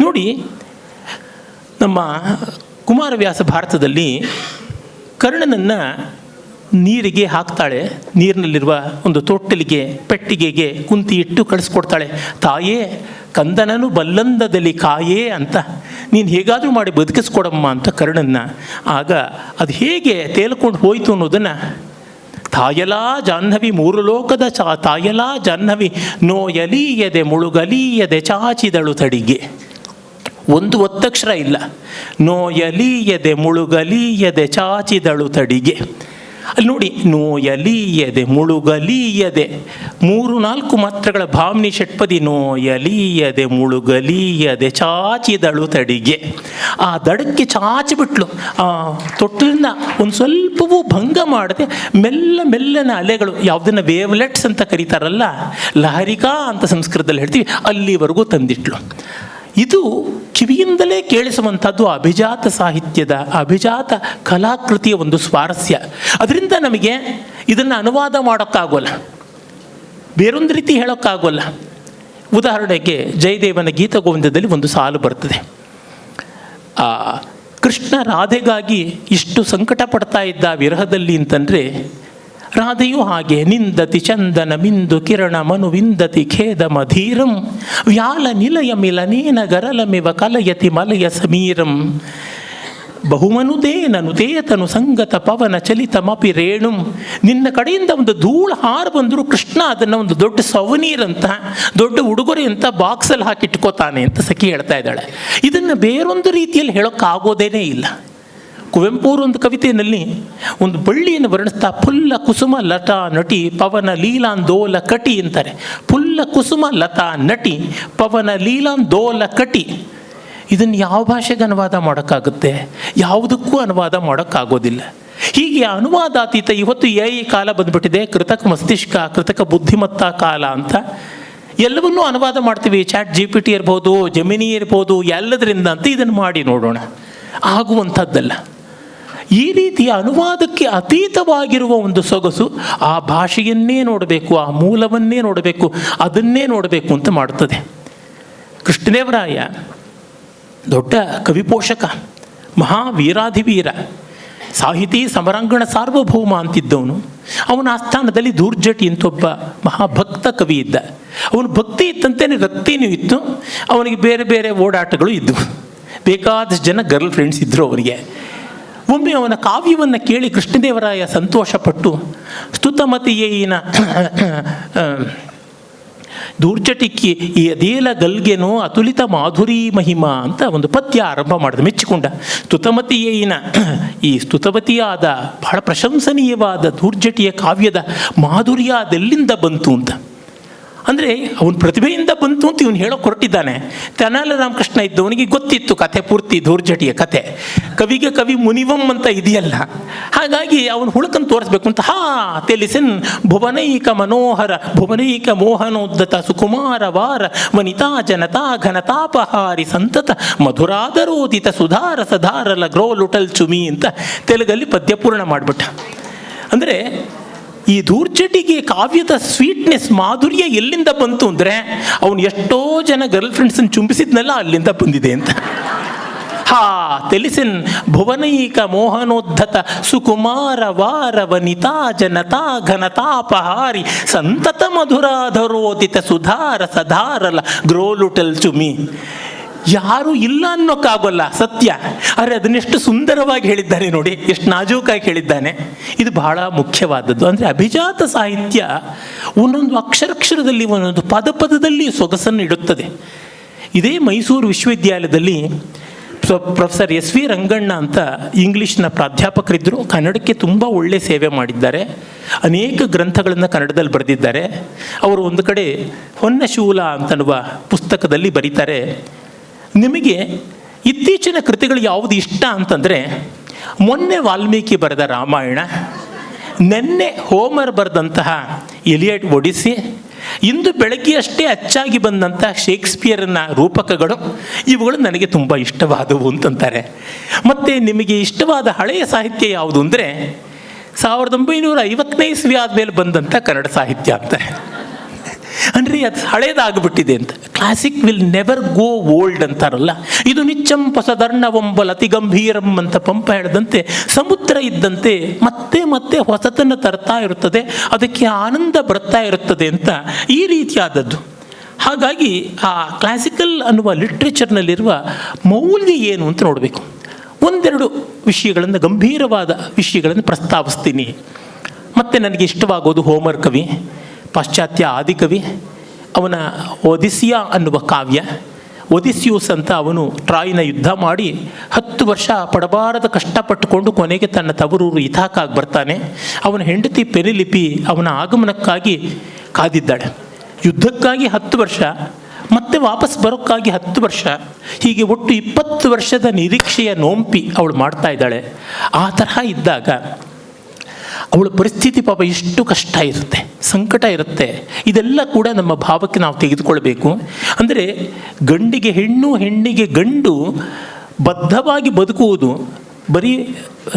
ನೋಡಿ, ನಮ್ಮ ಕುಮಾರವ್ಯಾಸ ಭಾರತದಲ್ಲಿ ಕರ್ಣನನ್ನು ನೀರಿಗೆ ಹಾಕ್ತಾಳೆ. ನೀರಿನಲ್ಲಿರುವ ಒಂದು ತೊಟ್ಟಲಿಗೆ ಪೆಟ್ಟಿಗೆಗೆ ಕುಂತಿ ಇಟ್ಟು ಕಳಿಸ್ಕೊಡ್ತಾಳೆ. ತಾಯೇ ಕಂದನನು ಬಲ್ಲಂದದಲ್ಲಿ ಕಾಯೇ ಅಂತ, ನೀನು ಹೇಗಾದರೂ ಮಾಡಿ ಬದುಕಿಸ್ಕೊಡಮ್ಮ ಅಂತ ಕರ್ಣನ್ನ. ಆಗ ಅದು ಹೇಗೆ ತೇಲ್ಕೊಂಡು ಹೋಯಿತು ಅನ್ನೋದನ್ನು, ತಾಯಲಾ ಜಾಹ್ನವಿ 3 ಲೋಕದ ತಾಯಲಾ ಜಾಹ್ನವಿ ನೋಯಲೀಯದೆ ಮುಳುಗಲೀಯದೆ ಚಾಚಿದಳು ತಡಿಗೆ. ಒಂದು ಒತ್ತಕ್ಷರ ಇಲ್ಲ. ನೋಯಲೀಯದೆ ಮುಳುಗಲೀಯದೆ ಚಾಚಿದಳು ತಡಿಗೆ. ಅಲ್ಲಿ ನೋಡಿ, ನೋಯಲೀಯದೆ ಮುಳುಗಲೀಯದೆ 3-4 ಮಾತ್ರಗಳ ಭಾವನಿ ಷಟ್ಪದಿ. ನೋಯಲೀಯದೆ ಮುಳುಗಲೀಯದೆ ಚಾಚಿದಳು ತಡಿಗೆ. ಆ ದಡಕ್ಕೆ ಚಾಚಿಬಿಟ್ಲು. ಆ ತೊಟ್ಟಲನ್ನ ಒಂದು ಸ್ವಲ್ಪವೂ ಭಂಗ ಮಾಡದೆ ಮೆಲ್ಲನ ಅಲೆಗಳು, ಯಾವುದನ್ನು ವೇವ್ಲೆಟ್ಸ್ ಅಂತ ಕರೀತಾರಲ್ಲ, ಲಹರಿಕಾ ಅಂತ ಸಂಸ್ಕೃತದಲ್ಲಿ ಹೇಳ್ತೀವಿ, ಅಲ್ಲಿವರೆಗೂ ತಂದಿಟ್ಲು. ಇದು ಕಿವಿಯಿಂದಲೇ ಕೇಳಿಸುವಂಥದ್ದು ಅಭಿಜಾತ ಸಾಹಿತ್ಯದ, ಅಭಿಜಾತ ಕಲಾಕೃತಿಯ ಒಂದು ಸ್ವಾರಸ್ಯ. ಅದರಿಂದ ನಮಗೆ ಇದನ್ನು ಅನುವಾದ ಮಾಡೋಕ್ಕಾಗೋಲ್ಲ, ಬೇರೊಂದು ರೀತಿ ಹೇಳೋಕ್ಕಾಗೋಲ್ಲ. ಉದಾಹರಣೆಗೆ ಜಯದೇವನ ಗೀತಗೋವಿಂದದಲ್ಲಿ ಒಂದು ಸಾಲು ಬರ್ತದೆ. ಕೃಷ್ಣ ರಾಧೆಗಾಗಿ ಇಷ್ಟು ಸಂಕಟ ಪಡ್ತಾ ಇದ್ದ ವಿರಹದಲ್ಲಿ ಅಂತಂದರೆ, ರಾಧೆಯೂ ಹಾಗೆ ನಿಂದತಿ ಚಂದನ ಮಿಂದು ಕಿರಣ ಮನು ವಿಂದತಿ ಖೇದ ಮಧೀರಂ ವ್ಯಾಲ ನಿಲಯ ಮಿಲನೇನ ಗರಲಮಿವ ಕಲಯತಿ ಮಲಯ ಸಮೀರಂ ಬಹುಮನುದೇ ನನುತೇತನು ಸಂಗತ ಪವನ ಚಲಿತಮಪಿ ರೇಣುಂ. ನಿನ್ನ ಕಡೆಯಿಂದ ಒಂದು ಧೂಳು ಹಾರು ಬಂದರೂ ಕೃಷ್ಣ ಅದನ್ನು ಒಂದು ದೊಡ್ಡ ಸವನೀರಂತ, ದೊಡ್ಡ ಉಡುಗೊರೆ ಅಂತ ಬಾಕ್ಸಲ್ಲಿ ಹಾಕಿಟ್ಕೋತಾನೆ ಅಂತ ಸಖಿ ಹೇಳ್ತಾ ಇದ್ದಾಳೆ. ಇದನ್ನು ಬೇರೊಂದು ರೀತಿಯಲ್ಲಿ ಹೇಳೋಕ್ಕಾಗೋದೇನೇ ಇಲ್ಲ. ಕುವೆಂಪುರ ಒಂದು ಕವಿತೆಯಲ್ಲಿ ಒಂದು ಬಳ್ಳಿಯನ್ನು ವರ್ಣಿಸ್ತಾ ಪುಲ್ಲ ಕುಸುಮ ಲತಾ ನಟಿ ಪವನ ಲೀಲಾಂದೋಲ ಕಟಿ ಅಂತಾರೆ. ಪುಲ್ಲ ಕುಸುಮ ಲತಾ ನಟಿ ಪವನ ಲೀಲಾಂದೋಲ ಕಟಿ. ಇದನ್ನು ಯಾವ ಭಾಷೆಗೆ ಅನುವಾದ ಮಾಡೋಕ್ಕಾಗುತ್ತೆ? ಯಾವುದಕ್ಕೂ ಅನುವಾದ ಮಾಡೋಕ್ಕಾಗೋದಿಲ್ಲ. ಹೀಗೆ ಅನುವಾದಾತೀತ ಇವತ್ತು AI ಕಾಲ ಬಂದುಬಿಟ್ಟಿದೆ, ಕೃತಕ ಮಸ್ತಿಷ್ಕ, ಕೃತಕ ಬುದ್ಧಿಮತ್ತ ಕಾಲ ಅಂತ. ಎಲ್ಲವನ್ನೂ ಅನುವಾದ ಮಾಡ್ತೀವಿ. ಚಾಟ್ GPT ಇರ್ಬೋದು, ಜೆಮಿನಿ ಇರ್ಬೋದು, ಎಲ್ಲದರಿಂದ ಅಂತ ಇದನ್ನು ಮಾಡಿ ನೋಡೋಣ. ಆಗುವಂಥದ್ದಲ್ಲ. ಈ ರೀತಿಯ ಅನುವಾದಕ್ಕೆ ಅತೀತವಾಗಿರುವ ಒಂದು ಸೊಗಸು ಆ ಭಾಷೆಯನ್ನೇ ನೋಡಬೇಕು, ಆ ಮೂಲವನ್ನೇ ನೋಡಬೇಕು, ಅದನ್ನೇ ನೋಡಬೇಕು ಅಂತ ಮಾಡುತ್ತದೆ. ಕೃಷ್ಣದೇವರಾಯ ದೊಡ್ಡ ಕವಿಪೋಷಕ, ಮಹಾವೀರಾಧಿವೀರ, ಸಾಹಿತಿ, ಸಮರಾಂಗಣ ಸಾರ್ವಭೌಮ ಅಂತಿದ್ದವನು. ಅವನ ಆಸ್ಥಾನದಲ್ಲಿ ಧೂರ್ಜಟಿ ಅಂತ ಒಬ್ಬ ಮಹಾಭಕ್ತ ಕವಿ ಇದ್ದ. ಅವನು ಭಕ್ತಿ ಇತ್ತಂತೇನೆ ರಕ್ತಿನೂ ಇತ್ತು. ಅವನಿಗೆ ಬೇರೆ ಬೇರೆ ಓಡಾಟಗಳು ಇದ್ದವು. ಬೇಕಾದಷ್ಟು ಜನ ಗರ್ಲ್ ಫ್ರೆಂಡ್ಸ್ ಇದ್ದರು ಅವನಿಗೆ. ಒಮ್ಮೆ ಅವನ ಕಾವ್ಯವನ್ನು ಕೇಳಿ ಕೃಷ್ಣದೇವರಾಯ ಸಂತೋಷಪಟ್ಟು ಸ್ತುತಮತಿಯೇನ ಧೂರ್ಜಟಿಕ್ಕಿ ಈ ಅದೇಲ ಗಲ್ಗೆನೋ ಅತುಲಿತ ಮಾಧುರಿ ಮಹಿಮಾ ಅಂತ ಒಂದು ಪದ್ಯ ಆರಂಭ ಮಾಡಿದ, ಮೆಚ್ಚಿಕೊಂಡ. ಸ್ತುತಮತಿಯೇನ, ಈ ಸ್ತುತವತಿಯಾದ ಬಹಳ ಪ್ರಶಂಸನೀಯವಾದ ಧೂರ್ಜಟಿಯ ಕಾವ್ಯದ ಮಾಧುರ್ಯ ಅದೆಲ್ಲಿಂದ ಬಂತು ಅಂತ. ಅಂದರೆ ಅವನ ಪ್ರತಿಭೆಯಿಂದ ಬಂತು ಅಂತ ಇವನು ಹೇಳೋಕೆ ಹೊರಟಿದ್ದಾನೆ. ತೆನಾಲಿ ರಾಮಕೃಷ್ಣ ಇದ್ದವನಿಗೆ ಗೊತ್ತಿತ್ತು ಕಥೆ ಪೂರ್ತಿ, ಧೂರ್ಜಟಿಯ ಕಥೆ. ಕವಿಗೆ ಕವಿ ಮುನಿವಂ ಅಂತ ಇದೆಯಲ್ಲ, ಹಾಗಾಗಿ ಅವನು ಹುಳುಕನ್ನು ತೋರಿಸ್ಬೇಕು ಅಂತ ತಿಳಿಸಿನ್ ಭುವನೈಕ ಮನೋಹರ ಭುವನೈಕ ಮೋಹನೋದ್ದತ ಸುಕುಮಾರ ವಾರ ವನಿತಾ ಜನತಾ ಘನತಾಪಹಾರಿ ಸಂತತ ಮಧುರಾದರೋದಿತ ಸುಧಾರ ಸಧಾರಲ ಗ್ರೋಲುಟಲ್ ಚುಮಿ ಅಂತ ತೆಲುಗಲ್ಲಿ ಪದ್ಯಪೂರ್ಣ ಮಾಡಿಬಿಟ್ಟ. ಅಂದರೆ ಈ ಧೂರ್ಜಟಿಗೆ ಕಾವ್ಯದ ಸ್ವೀಟ್ನೆಸ್, ಮಾಧುರ್ಯ ಎಲ್ಲಿಂದ ಬಂತು ಅಂದರೆ ಅವನು ಎಷ್ಟೋ ಜನ ಗರ್ಲ್ ಫ್ರೆಂಡ್ಸನ್ನು ಚುಂಬಿಸಿದ್ನಲ್ಲ ಅಲ್ಲಿಂದ ಬಂದಿದೆ ಅಂತ. ತಿಳಿಸಿನ್ ಭುವನೈಕ ಮೋಹನೋದ್ಧತ ಸುಕುಮಾರ ವಾರ ವನಿತಾ ಜನತಾ ಘನತಾಪಹಾರಿ ಸಂತತ ಮಧುರಾಧರೋದಿತ ಸುಧಾರ ಸಧಾರಲ ಗ್ರೋಲುಟಲ್ ಚುಮಿ. ಯಾರೂ ಇಲ್ಲ ಅನ್ನೋಕ್ಕಾಗೋಲ್ಲ, ಸತ್ಯ. ಆದರೆ ಅದನ್ನೆಷ್ಟು ಸುಂದರವಾಗಿ ಹೇಳಿದ್ದಾನೆ ನೋಡಿ, ಎಷ್ಟು ನಾಜೂಕಾಗಿ ಹೇಳಿದ್ದಾನೆ. ಇದು ಬಹಳ ಮುಖ್ಯವಾದದ್ದು. ಅಂದರೆ ಅಭಿಜಾತ ಸಾಹಿತ್ಯ ಒಂದೊಂದು ಅಕ್ಷರದಲ್ಲಿ, ಒಂದೊಂದು ಪದದಲ್ಲಿ ಸೊಗಸನ್ನು ಇಡುತ್ತದೆ. ಇದೇ ಮೈಸೂರು ವಿಶ್ವವಿದ್ಯಾಲಯದಲ್ಲಿ ಪ್ರೊಫೆಸರ್ SV ರಂಗಣ್ಣ ಅಂತ ಇಂಗ್ಲೀಷ್ನ ಪ್ರಾಧ್ಯಾಪಕರಿದ್ದರು. ಕನ್ನಡಕ್ಕೆ ತುಂಬ ಒಳ್ಳೆಯ ಸೇವೆ ಮಾಡಿದ್ದಾರೆ. ಅನೇಕ ಗ್ರಂಥಗಳನ್ನು ಕನ್ನಡದಲ್ಲಿ ಬರೆದಿದ್ದಾರೆ. ಅವರು ಒಂದು ಕಡೆ ಹೊನ್ನಶೂಲ ಅಂತನ್ನುವ ಪುಸ್ತಕದಲ್ಲಿ ಬರೀತಾರೆ, ನಿಮಗೆ ಇತ್ತೀಚಿನ ಕೃತಿಗಳು ಯಾವುದು ಇಷ್ಟ ಅಂತಂದರೆ, ಮೊನ್ನೆ ವಾಲ್ಮೀಕಿ ಬರೆದ ರಾಮಾಯಣ, ನೆನ್ನೆ ಹೋಮರ್ ಬರೆದಂತಹ ಎಲಿಯಟ್ ಒಡಿಸ್ಸಿ, ಇಂದು ಬೆಳಗ್ಗೆ ಅಷ್ಟೇ ಅಚ್ಚಾಗಿ ಬಂದಂಥ ಶೇಕ್ಸ್ಪಿಯರ್ನ ರೂಪಕಗಳು, ಇವುಗಳು ನನಗೆ ತುಂಬ ಇಷ್ಟವಾದವು ಅಂತಂತಾರೆ. ಮತ್ತು ನಿಮಗೆ ಇಷ್ಟವಾದ ಹಳೆಯ ಸಾಹಿತ್ಯ ಯಾವುದು ಅಂದರೆ 1950ನೇ ಇಸ್ವಿ ಆದಮೇಲೆ ಬಂದಂಥ ಕನ್ನಡ ಸಾಹಿತ್ಯ ಅಂತಾರೆ. ಅಂದರೆ ಅದು ಹಳೇದಾಗ್ಬಿಟ್ಟಿದೆ ಅಂತ. Classic will never go old ಅಂತಾರಲ್ಲ, ಇದು ನಿಚ್ಚಂ ಹೊಸದರ್ಣವಂಬಲ್ ಅತಿ ಗಂಭೀರಂ ಅಂತ ಪಂಪ ಹೇಳಿದಂತೆ ಸಮುದ್ರ ಇದ್ದಂತೆ ಮತ್ತೆ ಮತ್ತೆ ಹೊಸತನ್ನು ತರ್ತಾ ಇರುತ್ತದೆ, ಅದಕ್ಕೆ ಆನಂದ ಬರ್ತಾ ಇರುತ್ತದೆ ಅಂತ ಈ ರೀತಿಯಾದದ್ದು. ಹಾಗಾಗಿ ಆ ಕ್ಲಾಸಿಕಲ್ ಅನ್ನುವ ಲಿಟ್ರೇಚರ್ನಲ್ಲಿರುವ ಮೌಲ್ಯ ಏನು ಅಂತ ನೋಡಬೇಕು. ಒಂದೆರಡು ವಿಷಯಗಳನ್ನು, ಗಂಭೀರವಾದ ವಿಷಯಗಳನ್ನು ಪ್ರಸ್ತಾವಿಸ್ತೀನಿ. ಮತ್ತು ನನಗೆ ಇಷ್ಟವಾಗೋದು ಹೋಮರ್ ಕವಿ, ಪಾಶ್ಚಾತ್ಯ ಆದಿಕವಿ. ಅವನ ಒಡಿಸ್ಸಿಯಾ ಅನ್ನುವ ಕಾವ್ಯ ಒದಿಸ್ಯೂಸ್ ಅಂತ ಅವನು ಟ್ರಾಯ್ನ ಯುದ್ಧ ಮಾಡಿ 10 ವರ್ಷ ಪಡಬಾರದ ಕಷ್ಟಪಟ್ಟುಕೊಂಡು ಕೊನೆಗೆ ತನ್ನ ತವರೂರು ಇಥಾಕಾಗಿ ಬರ್ತಾನೆ. ಅವನ ಹೆಂಡತಿ ಪೆನಿಲಿಪಿ ಅವನ ಆಗಮನಕ್ಕಾಗಿ ಕಾದಿದ್ದಾಳೆ. ಯುದ್ಧಕ್ಕಾಗಿ 10 ವರ್ಷ, ಮತ್ತೆ ವಾಪಸ್ ಬರೋಕ್ಕಾಗಿ 10 ವರ್ಷ, ಹೀಗೆ ಒಟ್ಟು 20 ವರ್ಷದ ನಿರೀಕ್ಷೆಯ ನೋಂಪಿ ಅವಳು ಮಾಡ್ತಾ ಇದ್ದಾಳೆ. ಆ ತರಹ ಇದ್ದಾಗ ಅವಳ ಪರಿಸ್ಥಿತಿ ಪಾಪ ಎಷ್ಟು ಕಷ್ಟ ಇರುತ್ತೆ, ಸಂಕಟ ಇರುತ್ತೆ. ಇದೆಲ್ಲ ಕೂಡ ನಮ್ಮ ಭಾವಕ್ಕೆ ನಾವು ತೆಗೆದುಕೊಳ್ಬೇಕು. ಅಂದರೆ ಗಂಡಿಗೆ ಹೆಣ್ಣು, ಹೆಣ್ಣಿಗೆ ಗಂಡು ಬದ್ಧವಾಗಿ ಬದುಕುವುದು ಬರೀ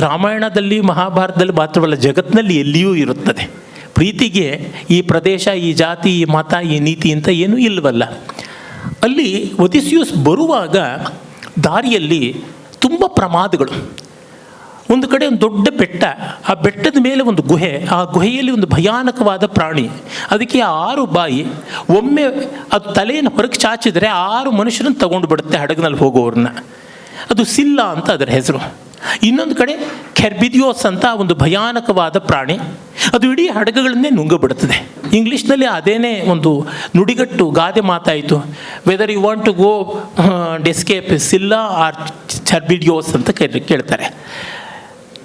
ರಾಮಾಯಣದಲ್ಲಿ ಮಹಾಭಾರತದಲ್ಲಿ ಮಾತ್ರವಲ್ಲ, ಜಗತ್ತಿನಲ್ಲಿ ಎಲ್ಲಿಯೂ ಇರುತ್ತದೆ. ಪ್ರೀತಿಗೆ ಈ ಪ್ರದೇಶ, ಈ ಜಾತಿ, ಈ ಮತ, ಈ ನೀತಿ ಅಂತ ಏನೂ ಇಲ್ಲವಲ್ಲ. ಅಲ್ಲಿ ಒದಿಸ್ಯೂಸ್ ಬರುವಾಗ ದಾರಿಯಲ್ಲಿ ತುಂಬ ಪ್ರಮಾದಗಳು. ಒಂದು ಕಡೆ ಒಂದು ದೊಡ್ಡ ಬೆಟ್ಟ, ಆ ಬೆಟ್ಟದ ಮೇಲೆ ಒಂದು ಗುಹೆ, ಆ ಗುಹೆಯಲ್ಲಿ ಒಂದು ಭಯಾನಕವಾದ ಪ್ರಾಣಿ, ಅದಕ್ಕೆ 6 ಬಾಯಿ. ಒಮ್ಮೆ ಅದು ತಲೆಯನ್ನು ಹೊರಗೆ ಚಾಚಿದರೆ 6 ಮನುಷ್ಯರನ್ನು ತಗೊಂಡು ಬಿಡುತ್ತೆ ಹಡಗಿನಲ್ಲಿ ಹೋಗೋವ್ರನ್ನ. ಅದು ಸಿಲ್ಲ ಅಂತ ಅದರ ಹೆಸರು. ಇನ್ನೊಂದು ಕಡೆ ಕೆರ್ಬಿದಿಯೋಸ್ ಅಂತ ಒಂದು ಭಯಾನಕವಾದ ಪ್ರಾಣಿ, ಅದು ಇಡೀ ಹಡಗುಗಳನ್ನೇ ನುಂಗಬಿಡುತ್ತದೆ. ಇಂಗ್ಲೀಷ್ನಲ್ಲಿ ಅದೇನೇ ಒಂದು ನುಡಿಗಟ್ಟು ಗಾದೆ ಮಾತಾಯಿತು, whether you want to go ಡೆಸ್ಕೇಪ್ ಸಿಲ್ಲ ಆರ್ ಕೆರ್ಬಿದಿಯೋಸ್ ಅಂತ ಕೇಳ್ತಾರೆ.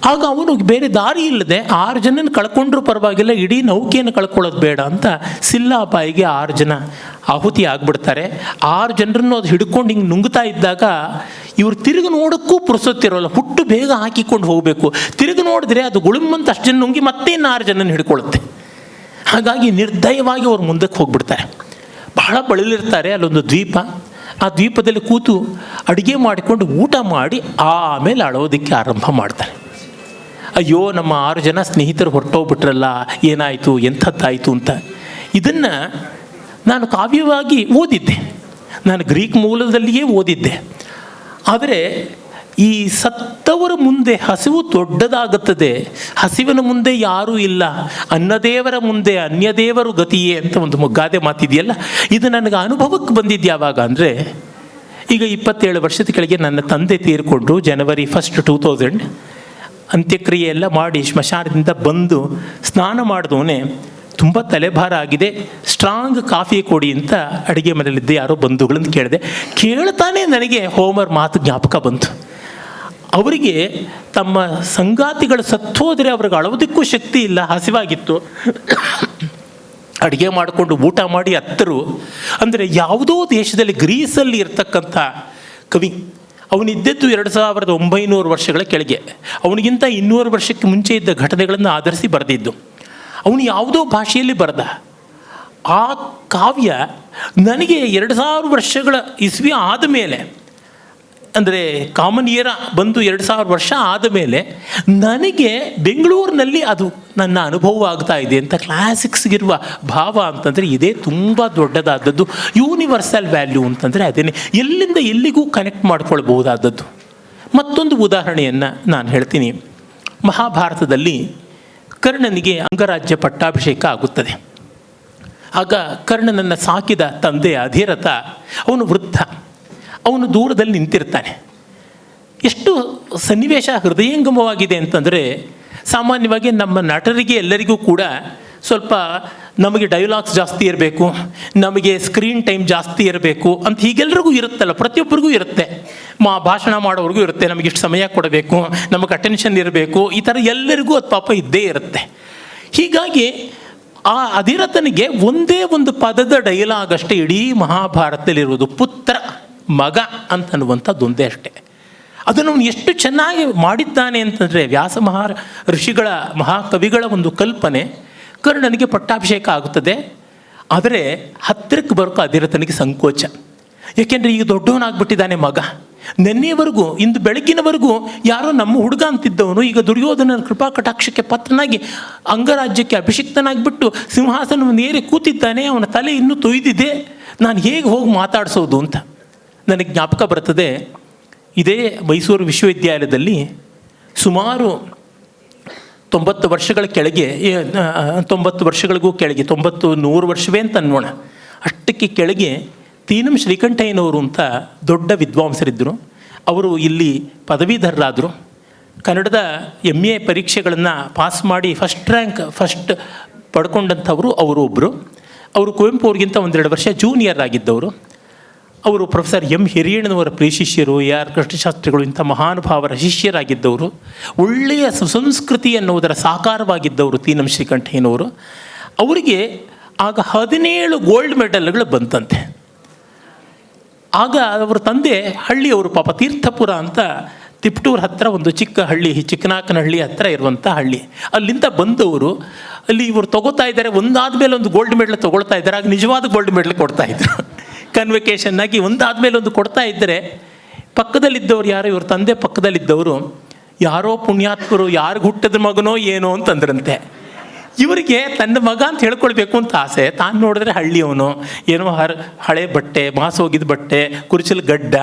ಆಗ ಅವನು ಬೇರೆ ದಾರಿ ಇಲ್ಲದೆ 6 ಜನನ ಕಳ್ಕೊಂಡ್ರೂ ಪರವಾಗಿಲ್ಲ, ಇಡೀ ನೌಕೆಯನ್ನು ಕಳ್ಕೊಳ್ಳೋದು ಬೇಡ ಅಂತ ಸಿಲ್ಲಾ ಬಾಯಿಗೆ 6 ಜನ ಆಹುತಿ ಆಗಿಬಿಡ್ತಾರೆ. 6 ಜನರನ್ನು ಅದು ಹಿಡ್ಕೊಂಡು ಹಿಂಗೆ ನುಂಗ್ತಾ ಇದ್ದಾಗ ಇವರು ತಿರುಗಿ ನೋಡೋಕ್ಕೂ ಪುರುಸೊತ್ತಿರೋಲ್ಲ, ಹುಟ್ಟು ಬೇಗ ಹಾಕಿಕೊಂಡು ಹೋಗಬೇಕು. ತಿರುಗಿ ನೋಡಿದ್ರೆ ಅದು ಗುಳುಮ್ಮಂತ ಅಷ್ಟು ಜನ ನುಂಗಿ ಮತ್ತೆ 6 ಜನನ ಹಿಡ್ಕೊಳ್ಳುತ್ತೆ. ಹಾಗಾಗಿ ನಿರ್ದಯವಾಗಿ ಅವ್ರು ಮುಂದಕ್ಕೆ ಹೋಗ್ಬಿಡ್ತಾರೆ. ಬಹಳ ಬಳಲಿರ್ತಾರೆ. ಅಲ್ಲೊಂದು ದ್ವೀಪ, ಆ ದ್ವೀಪದಲ್ಲಿ ಕೂತು ಅಡುಗೆ ಮಾಡಿಕೊಂಡು ಊಟ ಮಾಡಿ ಆಮೇಲೆ ಅಳೋದಕ್ಕೆ ಆರಂಭ ಮಾಡ್ತಾರೆ. ಅಯ್ಯೋ, ನಮ್ಮ 6 ಜನ ಸ್ನೇಹಿತರು ಹೊರಟೋಗ್ಬಿಟ್ರಲ್ಲ, ಏನಾಯಿತು, ಎಂಥದ್ದಾಯಿತು ಅಂತ. ಇದನ್ನು ನಾನು ಕಾವ್ಯವಾಗಿ ಓದಿದ್ದೆ, ನಾನು ಗ್ರೀಕ್ ಮೂಲದಲ್ಲಿಯೇ ಓದಿದ್ದೆ. ಆದರೆ ಈ ಸತ್ತವರ ಮುಂದೆ ಹಸಿವು ದೊಡ್ಡದಾಗುತ್ತದೆ, ಹಸಿವಿನ ಮುಂದೆ ಯಾರೂ ಇಲ್ಲ, ಅನ್ನದೇವರ ಮುಂದೆ ಅನ್ಯದೇವರು ಗತಿಯೇ ಅಂತ ಒಂದು ಗಾದೆ ಮಾತಿದೆಯಲ್ಲ, ಇದು ನನಗೆ ಅನುಭವಕ್ಕೆ ಬಂದಿದ್ದು ಯಾವಾಗ ಅಂದರೆ, ಈಗ 27 ವರ್ಷದ ಕೆಳಗೆ ನನ್ನ ತಂದೆ ತೀರಿಕೊಂಡ್ರು. ಜನವರಿ 1, 2000 ಅಂತ್ಯಕ್ರಿಯೆ ಎಲ್ಲ ಮಾಡಿ ಸ್ಮಶಾನದಿಂದ ಬಂದು ಸ್ನಾನ ಮಾಡಿದವನೇ ತುಂಬ ತಲೆಭಾರ ಆಗಿದೆ, ಸ್ಟ್ರಾಂಗ್ ಕಾಫಿ ಕೊಡಿ ಅಂತ ಅಡುಗೆ ಮನೆಯಲ್ಲಿದ್ದೆ ಯಾರೋ ಬಂಧುಗಳನ್ನು ಕೇಳಿದೆ. ಕೇಳ್ತಾನೆ ನನಗೆ ಹೋಮರ್ ಮಾತು ಜ್ಞಾಪಕ ಬಂತು. ಅವರಿಗೆ ತಮ್ಮ ಸಂಗಾತಿಗಳು ಸತ್ತೋದ್ರೆ ಅವ್ರಿಗೆ ಅಳೋದಕ್ಕೂ ಶಕ್ತಿ ಇಲ್ಲ, ಹಸಿವಾಗಿತ್ತು. ಅಡುಗೆ ಮಾಡಿಕೊಂಡು ಊಟ ಮಾಡಿ ಅತ್ತರು. ಅಂದರೆ ಯಾವುದೋ ದೇಶದಲ್ಲಿ, ಗ್ರೀಸಲ್ಲಿ ಇರ್ತಕ್ಕಂಥ ಕವಿ, ಅವನಿದ್ದದ್ದು 2900 ವರ್ಷಗಳ ಕೆಳಗೆ. ಅವನಿಗಿಂತ 200 ವರ್ಷಕ್ಕೆ ಮುಂಚೆ ಇದ್ದ ಘಟನೆಗಳನ್ನು ಆಧರಿಸಿ ಬರೆದಿದ್ದು. ಅವನು ಯಾವುದೋ ಭಾಷೆಯಲ್ಲಿ ಬರೆದ ಆ ಕಾವ್ಯ ನನಗೆ 2000 ವರ್ಷಗಳ ಇಸ್ವಿ ಆದಮೇಲೆ, ಅಂದರೆ ಕಾಮನ್ ಇಯರ್ ಬಂದು 2000 ವರ್ಷ ಆದಮೇಲೆ ನನಗೆ ಬೆಂಗಳೂರಿನಲ್ಲಿ ಅದು ನನ್ನ ಅನುಭವ ಆಗ್ತಾ ಇದೆ ಅಂತ. ಕ್ಲಾಸಿಕ್ಸ್ಗಿರುವ ಭಾವ ಅಂತಂದರೆ ಇದೇ ತುಂಬ ದೊಡ್ಡದಾದದ್ದು. ಯೂನಿವರ್ಸಲ್ ವ್ಯಾಲ್ಯೂ ಅಂತಂದರೆ ಅದೇನೆ, ಎಲ್ಲಿಂದ ಎಲ್ಲಿಗೂ ಕನೆಕ್ಟ್ ಮಾಡ್ಕೊಳ್ಬಹುದಾದದ್ದು. ಮತ್ತೊಂದು ಉದಾಹರಣೆಯನ್ನು ನಾನು ಹೇಳ್ತೀನಿ. ಮಹಾಭಾರತದಲ್ಲಿ ಕರ್ಣನಿಗೆ ಅಂಗರಾಜ್ಯ ಪಟ್ಟಾಭಿಷೇಕ ಆಗುತ್ತದೆ. ಆಗ ಕರ್ಣನನ್ನು ಸಾಕಿದ ತಂದೆ ಅಧಿರಥ, ಅವನು ವೃದ್ಧ, ಅವನು ದೂರದಲ್ಲಿ ನಿಂತಿರ್ತಾನೆ. ಎಷ್ಟು ಸನ್ನಿವೇಶ ಹೃದಯಂಗಮವಾಗಿದೆ ಅಂತಂದರೆ, ಸಾಮಾನ್ಯವಾಗಿ ನಮ್ಮ ನಟರಿಗೆ ಎಲ್ಲರಿಗೂ ಕೂಡ ಸ್ವಲ್ಪ ನಮಗೆ ಡೈಲಾಗ್ಸ್ ಜಾಸ್ತಿ ಇರಬೇಕು, ನಮಗೆ ಸ್ಕ್ರೀನ್ ಟೈಮ್ ಜಾಸ್ತಿ ಇರಬೇಕು ಅಂತ ಹೀಗೆಲ್ಲರಿಗೂ ಇರುತ್ತಲ್ಲ, ಪ್ರತಿಯೊಬ್ಬರಿಗೂ ಇರುತ್ತೆ. ಭಾಷಣ ಮಾಡೋರಿಗೂ ಇರುತ್ತೆ, ನಮಗಿಷ್ಟು ಸಮಯ ಕೊಡಬೇಕು, ನಮಗೆ ಅಟೆನ್ಷನ್ ಇರಬೇಕು, ಈ ಥರ ಎಲ್ಲರಿಗೂ ಅದು ಪಾಪ ಇದ್ದೇ ಇರುತ್ತೆ. ಹೀಗಾಗಿ ಆ ಅಧಿರಥನಿಗೆ ಒಂದೇ ಒಂದು ಪದದ ಡೈಲಾಗ್ ಅಷ್ಟೇ ಇಡೀ ಮಹಾಭಾರತದಲ್ಲಿರುವುದು, ಪುತ್ರ, ಮಗ ಅಂತನ್ನುವಂಥದ್ದೊಂದೇ ಅಷ್ಟೇ. ಅದನ್ನು ಅವನು ಎಷ್ಟು ಚೆನ್ನಾಗಿ ಮಾಡಿದ್ದಾನೆ ಅಂತಂದರೆ, ವ್ಯಾಸ ಋಷಿಗಳ ಮಹಾಕವಿಗಳ ಒಂದು ಕಲ್ಪನೆ. ಕರ್ಣನಿಗೆ ಪಟ್ಟಾಭಿಷೇಕ ಆಗುತ್ತದೆ. ಆದರೆ ಹತ್ತಿರಕ್ಕೆ ಬರೋಕೆ ಅಧಿರಥನಿಗೆ ಸಂಕೋಚ. ಏಕೆಂದರೆ ಈಗ ದೊಡ್ಡವನಾಗ್ಬಿಟ್ಟಿದ್ದಾನೆ ಮಗ. ನೆನ್ನೆಯವರೆಗೂ, ಇಂದು ಬೆಳಗ್ಗಿನವರೆಗೂ ಯಾರೋ ನಮ್ಮ ಹುಡುಗ ಅಂತಿದ್ದವನು ಈಗ ದುರ್ಯೋಧನನ ಕೃಪಾ ಕಟಾಕ್ಷಕ್ಕೆ ಪತ್ರನಾಗಿ ಅಂಗರಾಜ್ಯಕ್ಕೆ ಅಭಿಷಿಕ್ತನಾಗಿಬಿಟ್ಟು ಸಿಂಹಾಸನವನ್ನು ಏರಿ ಕೂತಿದ್ದಾನೆ. ಅವನ ತಲೆ ಇನ್ನೂ ತೊಯ್ದಿದೆ. ನಾನು ಹೇಗೆ ಹೋಗಿ ಮಾತಾಡಿಸೋದು ಅಂತ ನನಗೆ ಜ್ಞಾಪಕ ಬರ್ತದೆ. ಇದೇ ಮೈಸೂರು ವಿಶ್ವವಿದ್ಯಾಲಯದಲ್ಲಿ ಸುಮಾರು 90 ವರ್ಷಗಳ ಕೆಳಗೆ, 90 ವರ್ಷಗಳಿಗೂ ಕೆಳಗೆ, 90-100 ವರ್ಷವೇ ಅಂತ ಅನ್ನೋಣ, ಅಷ್ಟಕ್ಕೆ ಕೆಳಗೆ ತೀನಂ ಶ್ರೀಕಂಠಯ್ಯನವರು ಅಂತ ದೊಡ್ಡ ವಿದ್ವಾಂಸರಿದ್ದರು. ಅವರು ಇಲ್ಲಿ ಪದವೀಧರರಾದರು. ಕನ್ನಡದ MA ಪರೀಕ್ಷೆಗಳನ್ನು ಪಾಸ್ ಮಾಡಿ ಫಸ್ಟ್ ಪಡ್ಕೊಂಡಂಥವರು ಅವರು ಒಬ್ಬರು. ಅವರು ಕುವೆಂಪು ಅವ್ರಿಗಿಂತ 1-2 ವರ್ಷ ಜೂನಿಯರ್ ಆಗಿದ್ದವರು. ಅವರು ಪ್ರೊಫೆಸರ್ ಎಂ ಹಿರಿಯಣ್ಣನವರ ಪ್ರಿಯಶಿಷ್ಯರು, AR ಕೃಷ್ಣಶಾಸ್ತ್ರಿಗಳು ಇಂಥ ಮಹಾನುಭಾವರ ಶಿಷ್ಯರಾಗಿದ್ದವರು, ಒಳ್ಳೆಯ ಸುಸಂಸ್ಕೃತಿ ಅನ್ನುವುದರ ಸಾಕಾರವಾಗಿದ್ದವರು ತೀನಂ ಶ್ರೀಕಂಠಯ್ಯನವರು. ಅವರಿಗೆ ಆಗ 17 ಗೋಲ್ಡ್ ಮೆಡಲ್ಗಳು ಬಂತಂತೆ. ಆಗ ಅವರ ತಂದೆ ಹಳ್ಳಿಯವರು, ಪಾಪ ತೀರ್ಥಪುರ ಅಂತ ತಿಪ್ಟೂರು ಹತ್ತಿರ ಒಂದು ಚಿಕ್ಕ ಹಳ್ಳಿ, ಚಿಕ್ಕನಾಕನಹಳ್ಳಿ ಹತ್ತಿರ ಇರುವಂಥ ಹಳ್ಳಿ, ಅಲ್ಲಿಂದ ಬಂದವರು. ಅಲ್ಲಿ ಇವರು ತೊಗೋತಾ ಇದ್ದಾರೆ, ಒಂದಾದ ಮೇಲೆ ಒಂದು ಗೋಲ್ಡ್ ಮೆಡಲ್ ತೊಗೊಳ್ತಾ ಇದ್ದಾರೆ. ಆಗ ನಿಜವಾದ ಗೋಲ್ಡ್ ಮೆಡಲ್ ಕೊಡ್ತಾಯಿದ್ರು, ಕನ್ವೊಕೇಶನ್ ಆಗಿ ಒಂದಾದ ಮೇಲೆ ಒಂದು ಕೊಡ್ತಾ ಇದ್ದರೆ, ಪಕ್ಕದಲ್ಲಿದ್ದವ್ರು ಯಾರೋ, ಇವ್ರ ತಂದೆ ಪಕ್ಕದಲ್ಲಿದ್ದವರು ಯಾರೋ ಪುಣ್ಯಾತ್ಮರು, ಯಾರಿಗೆ ಹುಟ್ಟಿದ ಮಗನೋ ಏನೋ ಅಂತಂದ್ರಂತೆ. ಇವರಿಗೆ ತನ್ನ ಮಗ ಅಂತ ಹೇಳ್ಕೊಳ್ಬೇಕು ಅಂತ ಆಸೆ. ತಾನು ನೋಡಿದ್ರೆ ಹಳ್ಳಿಯವನು, ಏನೋ ಹಳೆ ಬಟ್ಟೆ, ಮಾಸೋಗಿದ ಬಟ್ಟೆ, ಕುರುಚಲು ಗಡ್ಡ,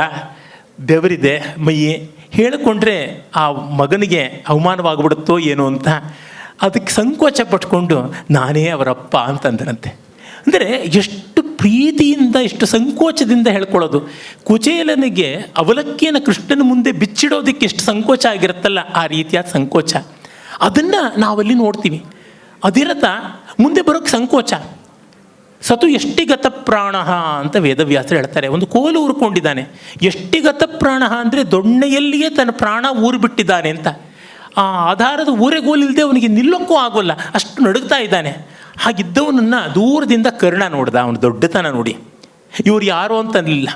ಬೆವರಿದೆ ಮೈ, ಹೇಳಿಕೊಂಡ್ರೆ ಆ ಮಗನಿಗೆ ಅವಮಾನವಾಗಿಬಿಡುತ್ತೋ ಏನೋ ಅಂತ ಅದಕ್ಕೆ ಸಂಕೋಚ ಪಟ್ಕೊಂಡು ನಾನೇ ಅವರಪ್ಪ ಅಂತಂದ್ರಂತೆ. ಅಂದರೆ ಎಷ್ಟು ಪ್ರೀತಿಯಿಂದ, ಎಷ್ಟು ಸಂಕೋಚದಿಂದ ಹೇಳ್ಕೊಳ್ಳೋದು. ಕುಚೇಲನಿಗೆ ಅವಲಕ್ಕಿಯನ್ನು ಕೃಷ್ಣನ ಮುಂದೆ ಬಿಚ್ಚಿಡೋದಕ್ಕೆ ಎಷ್ಟು ಸಂಕೋಚ ಆಗಿರುತ್ತಲ್ಲ, ಆ ರೀತಿಯಾದ ಸಂಕೋಚ ಅದನ್ನು ನಾವಲ್ಲಿ ನೋಡ್ತೀವಿ. ಅಧಿರಥ ಮುಂದೆ ಬರೋಕ್ಕೆ ಸಂಕೋಚ. ಸತು ಎಷ್ಟಿಗತ ಪ್ರಾಣ ಅಂತ ವೇದವ್ಯಾಸರು ಹೇಳ್ತಾರೆ. ಒಂದು ಕೋಲು ಊರ್ಕೊಂಡಿದ್ದಾನೆ. ಎಷ್ಟಿಗತ ಪ್ರಾಣ ಅಂದರೆ ದೊಣ್ಣೆಯಲ್ಲಿಯೇ ತನ್ನ ಪ್ರಾಣ ಊರು ಬಿಟ್ಟಿದ್ದಾನೆ ಅಂತ. ಆ ಆಧಾರದ ಊರೆಗೋಲಿಲ್ಲದೆ ಅವನಿಗೆ ನಿಲ್ಲೋಕ್ಕೂ ಆಗೋಲ್ಲ, ಅಷ್ಟು ನಡುಗ್ತಾ ಇದ್ದಾನೆ. ಹಾಗಿದ್ದವನನ್ನು ದೂರದಿಂದ ಕರ್ಣ ನೋಡ್ದ. ಅವನು ದೊಡ್ಡತನ ನೋಡಿ ಇವ್ರು ಯಾರು ಅಂತ ಅನ್ನಲಿಲ್ಲ.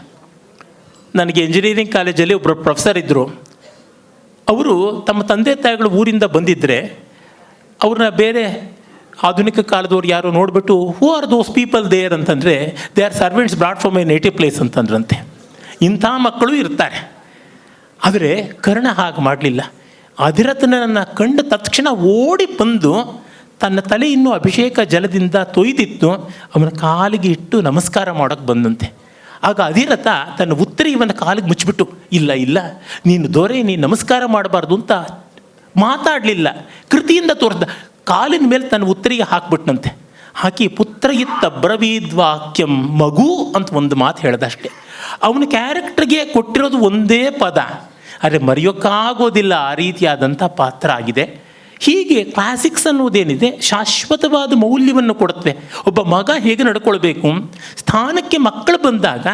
ನನಗೆ ಇಂಜಿನಿಯರಿಂಗ್ ಕಾಲೇಜಲ್ಲಿ ಒಬ್ಬರು ಪ್ರೊಫೆಸರ್ ಇದ್ದರು. ಅವರು ತಮ್ಮ ತಂದೆ ತಾಯಿಗಳು ಊರಿಂದ ಬಂದಿದ್ದರೆ ಅವ್ರನ್ನ ಬೇರೆ ಆಧುನಿಕ ಕಾಲದವ್ರು ಯಾರು ನೋಡಿಬಿಟ್ಟು who are those people there ಅಂತಂದರೆ, they are servants brought from a native place ಅಂತಂದ್ರಂತೆ. ಇಂಥ ಮಕ್ಕಳು ಇರ್ತಾರೆ. ಆದರೆ ಕರ್ಣ ಹಾಗೆ ಮಾಡಲಿಲ್ಲ. ಅಧಿರಥನನ್ನು ಕಂಡ ತಕ್ಷಣ ಓಡಿ ಬಂದು ತನ್ನ ತಲೆ ಇನ್ನೂ ಅಭಿಷೇಕ ಜಲದಿಂದ ತೊಯ್ದಿತ್ತು, ಅವನ ಕಾಲಿಗೆ ಇಟ್ಟು ನಮಸ್ಕಾರ ಮಾಡೋಕ್ಕೆ ಬಂದಂತೆ. ಆಗ ಅಧಿರಥ ತನ್ನ ಉತ್ತರಿ ಇವನ ಕಾಲಿಗೆ ಮುಚ್ಚಿಬಿಟ್ಟು, ಇಲ್ಲ ಇಲ್ಲ ನೀನು ದೊರೆ, ನೀನು ನಮಸ್ಕಾರ ಮಾಡಬಾರ್ದು ಅಂತ ಮಾತಾಡಲಿಲ್ಲ, ಕೃತಿಯಿಂದ ತೋರಿಸ್ದ. ಕಾಲಿನ ಮೇಲೆ ತನ್ನ ಉತ್ತರಿಗೆ ಹಾಕ್ಬಿಟ್ನಂತೆ. ಹಾಕಿ ಪುತ್ರ ಇತ್ತ ಬ್ರವೀದ್ವಾಕ್ಯಂ, ಮಗು ಅಂತ ಒಂದು ಮಾತು ಹೇಳ್ದ ಅಷ್ಟೇ. ಅವನ ಕ್ಯಾರೆಕ್ಟರ್ಗೆ ಕೊಟ್ಟಿರೋದು ಒಂದೇ ಪದ, ಆದರೆ ಮರೆಯೋಕ್ಕಾಗೋದಿಲ್ಲ, ಆ ರೀತಿಯಾದಂಥ ಪಾತ್ರ ಆಗಿದೆ. ಹೀಗೆ ಕ್ಲಾಸಿಕ್ಸ್ ಅನ್ನೋದೇನಿದೆ ಶಾಶ್ವತವಾದ ಮೌಲ್ಯವನ್ನು ಕೊಡುತ್ತೆ. ಒಬ್ಬ ಮಗ ಹೇಗೆ ನಡ್ಕೊಳ್ಬೇಕು, ಸ್ಥಾನಕ್ಕೆ ಮಕ್ಕಳು ಬಂದಾಗ